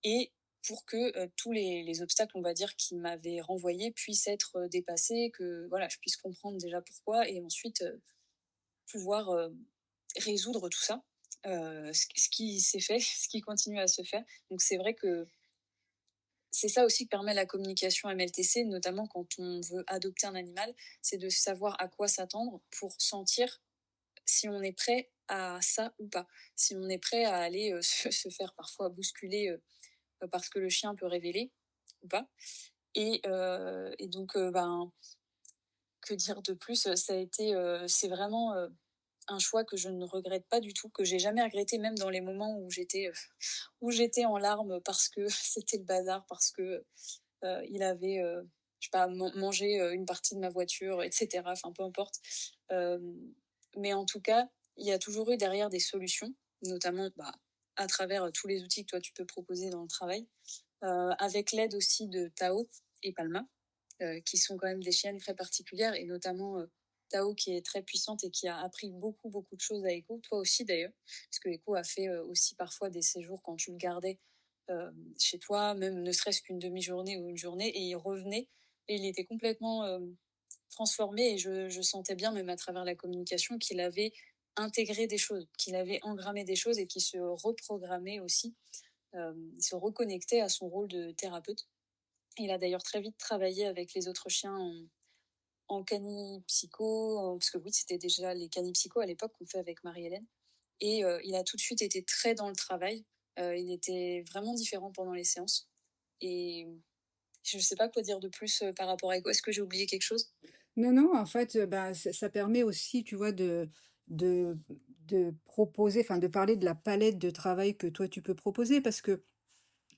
et pour que tous les obstacles, on va dire, qui m'avaient renvoyé puissent être dépassés, que voilà, je puisse comprendre déjà pourquoi et ensuite pouvoir résoudre tout ça. Ce qui s'est fait, ce qui continue à se faire. Donc c'est vrai que c'est ça aussi que permet la communication MLTC, notamment quand on veut adopter un animal, c'est de savoir à quoi s'attendre pour sentir si on est prêt à ça ou pas. Si on est prêt à aller se faire parfois bousculer parce que le chien peut révéler ou pas. Et donc, ben, que dire de plus? Ça a été, c'est vraiment un choix que je ne regrette pas du tout, que j'ai jamais regretté, même dans les moments où j'étais en larmes parce que c'était le bazar, parce que il avait, je sais pas, mangé une partie de ma voiture, etc. Enfin, peu importe. Euh, mais en tout cas, il y a toujours eu derrière des solutions, notamment bah, à travers tous les outils que toi tu peux proposer dans le travail, avec l'aide aussi de Tao et Palma, qui sont quand même des chiennes très particulières, et notamment Tao qui est très puissante et qui a appris beaucoup, beaucoup de choses à Echo, toi aussi d'ailleurs, parce que Echo a fait aussi parfois des séjours quand tu le gardais chez toi, même ne serait-ce qu'une demi-journée ou une journée, et il revenait et il était complètement transformé et je sentais bien, même à travers la communication, qu'il avait intégré des choses, qu'il avait engrammé des choses et qu'il se reprogrammait aussi, il se reconnectait à son rôle de thérapeute. Il a d'ailleurs très vite travaillé avec les autres chiens en canipsycho, parce que oui, c'était déjà les canipsychos à l'époque qu'on fait avec Marie-Hélène. Et il a tout de suite été très dans le travail. Il était vraiment différent pendant les séances. Et je ne sais pas quoi dire de plus par rapport à Ego. Est-ce que j'ai oublié quelque chose? Non, non, en fait, bah, ça permet aussi, tu vois, de de proposer, enfin, de parler de la palette de travail que toi tu peux proposer parce que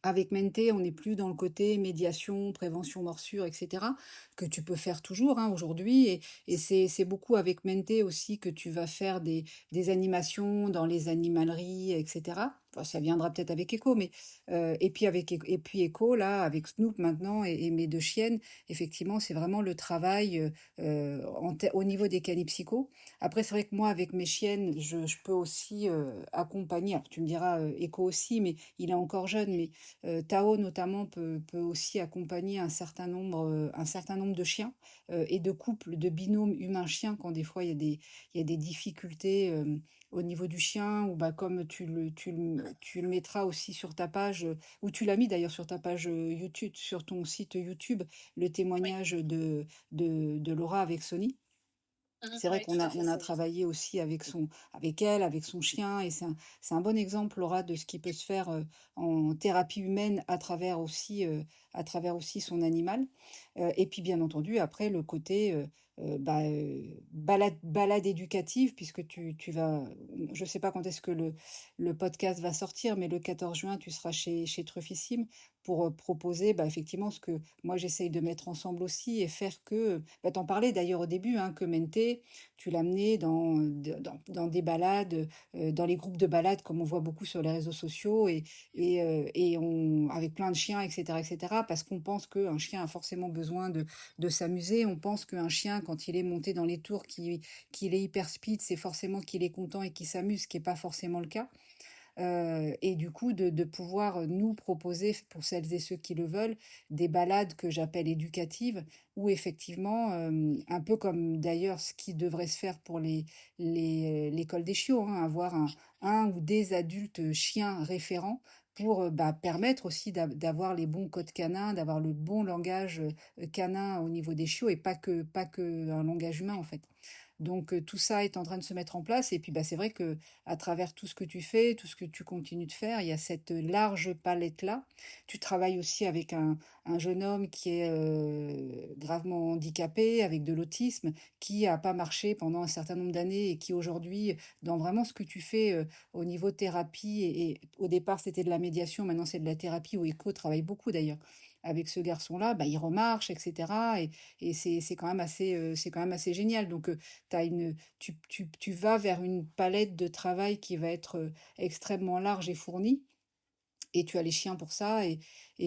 avec Mente, on n'est plus dans le côté médiation, prévention morsure, et cetera, que tu peux faire toujours, hein, aujourd'hui et c'est beaucoup avec Mente aussi que tu vas faire des animations dans les animaleries, et cetera. Enfin, ça viendra peut-être avec Echo, mais et puis et puis Echo, là, avec Snoop maintenant et mes 2 chiennes, effectivement, c'est vraiment le travail, au niveau des canipsychos. Après, c'est vrai que moi, avec mes chiennes, je peux aussi, accompagner alors tu me diras, Echo aussi, mais il est encore jeune, mais Tao notamment peut aussi accompagner un certain nombre de chiens et de couples, de binômes humain-chien quand des fois il y a des difficultés au niveau du chien ou bah, comme tu le mettras aussi sur ta page, ou tu l'as mis d'ailleurs sur ta page, YouTube, sur ton site YouTube, le Oui. témoignage de Laura avec Sony. Mmh. C'est vrai Oui, qu'on tout à a fait, on a c'est juste. travaillé aussi avec elle, avec son chien et c'est un bon exemple, Laura, de ce qui peut se faire, en thérapie humaine à travers aussi son animal. Et puis bien entendu après le côté, bah, balade éducative puisque tu vas je sais pas quand est-ce que le podcast va sortir, mais le 14 juin, tu seras chez Truffissime pour, proposer, bah, effectivement ce que moi j'essaye de mettre ensemble aussi et faire que, bah, tu en parlais d'ailleurs au début, hein, que Menté, tu l'amenais dans des balades, dans les groupes de balades comme on voit beaucoup sur les réseaux sociaux et on avec plein de chiens et cetera, parce qu'on pense qu'un chien a forcément besoin de s'amuser. On pense qu'un chien, quand il est monté dans les tours, qu'il est hyper speed, c'est forcément qu'il est content et qu'il s'amuse, ce qui est pas forcément le cas. Et du coup de pouvoir, nous proposer, pour celles et ceux qui le veulent, des balades que j'appelle éducatives où effectivement, un peu comme d'ailleurs ce qui devrait se faire pour l'école des chiots, hein, avoir un ou des adultes, chiens référents pour, bah, permettre aussi d'avoir les bons codes canins, d'avoir le bon langage, canin au niveau des chiots et pas que un langage humain, en fait. Donc tout ça est en train de se mettre en place et puis, bah, c'est vrai que à travers tout ce que tu fais, tout ce que tu continues de faire, il y a cette large palette-là. Tu travailles aussi avec un jeune homme qui est, gravement handicapé, avec de l'autisme, qui a pas marché pendant un certain nombre d'années et qui aujourd'hui, dans vraiment ce que tu fais, au niveau thérapie et au départ c'était de la médiation, maintenant c'est de la thérapie où ECHO travaille beaucoup d'ailleurs avec ce garçon-là, bah, il remarche et cetera et c'est quand même c'est quand même assez génial donc T'as une tu vas vers une palette de travail qui va être, extrêmement large et fournie et tu as les chiens pour ça et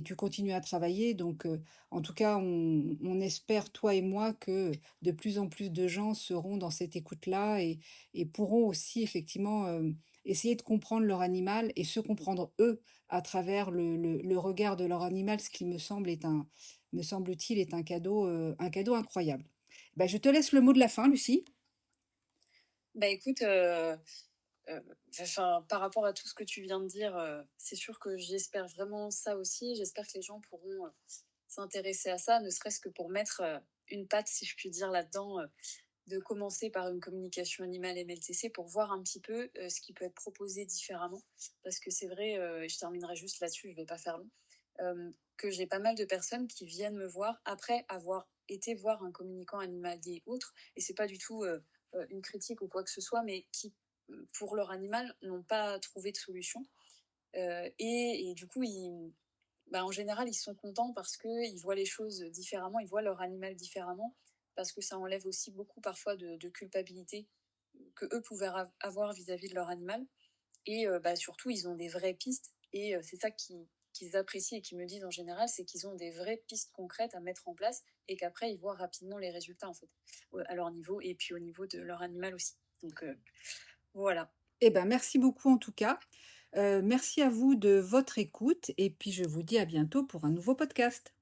tu continues à travailler donc en tout cas, on espère, toi et moi, que de plus en plus de gens seront dans cette écoute-là et pourront aussi effectivement, essayer de comprendre leur animal et se comprendre eux à travers le regard de leur animal, ce qui me semble-t-il, est un cadeau incroyable. Bah, je te laisse le mot de la fin, Lucie. Bah, écoute, heu, enfin, par rapport à tout ce que tu viens de dire, c'est sûr que j'espère vraiment ça aussi. J'espère que les gens pourront, s'intéresser à ça, ne serait-ce que pour mettre, une patte, si je puis dire, là-dedans, de commencer par une communication animale MLTC pour voir un petit peu, ce qui peut être proposé différemment. Parce que c'est vrai, et je terminerai juste là-dessus, je vais pas faire long, que j'ai pas mal de personnes qui viennent me voir après avoir été voir un communicant animalier autre et c'est pas du tout, une critique ou quoi que ce soit, mais qui, pour leur animal, n'ont pas trouvé de solution, et du coup, bah, en général, ils sont contents parce qu'ils voient les choses différemment, ils voient leur animal différemment, parce que ça enlève aussi beaucoup parfois de culpabilité que eux pouvaient avoir vis-à-vis de leur animal. Et bah, surtout, ils ont des vraies pistes. Et c'est ça qu'ils apprécient et qu'ils me disent en général, c'est qu'ils ont des vraies pistes concrètes à mettre en place et qu'après, ils voient rapidement les résultats, en fait, à leur niveau et puis au niveau de leur animal aussi. Donc voilà. Eh ben, merci beaucoup en tout cas. Merci à vous de votre écoute et puis je vous dis à bientôt pour un nouveau podcast.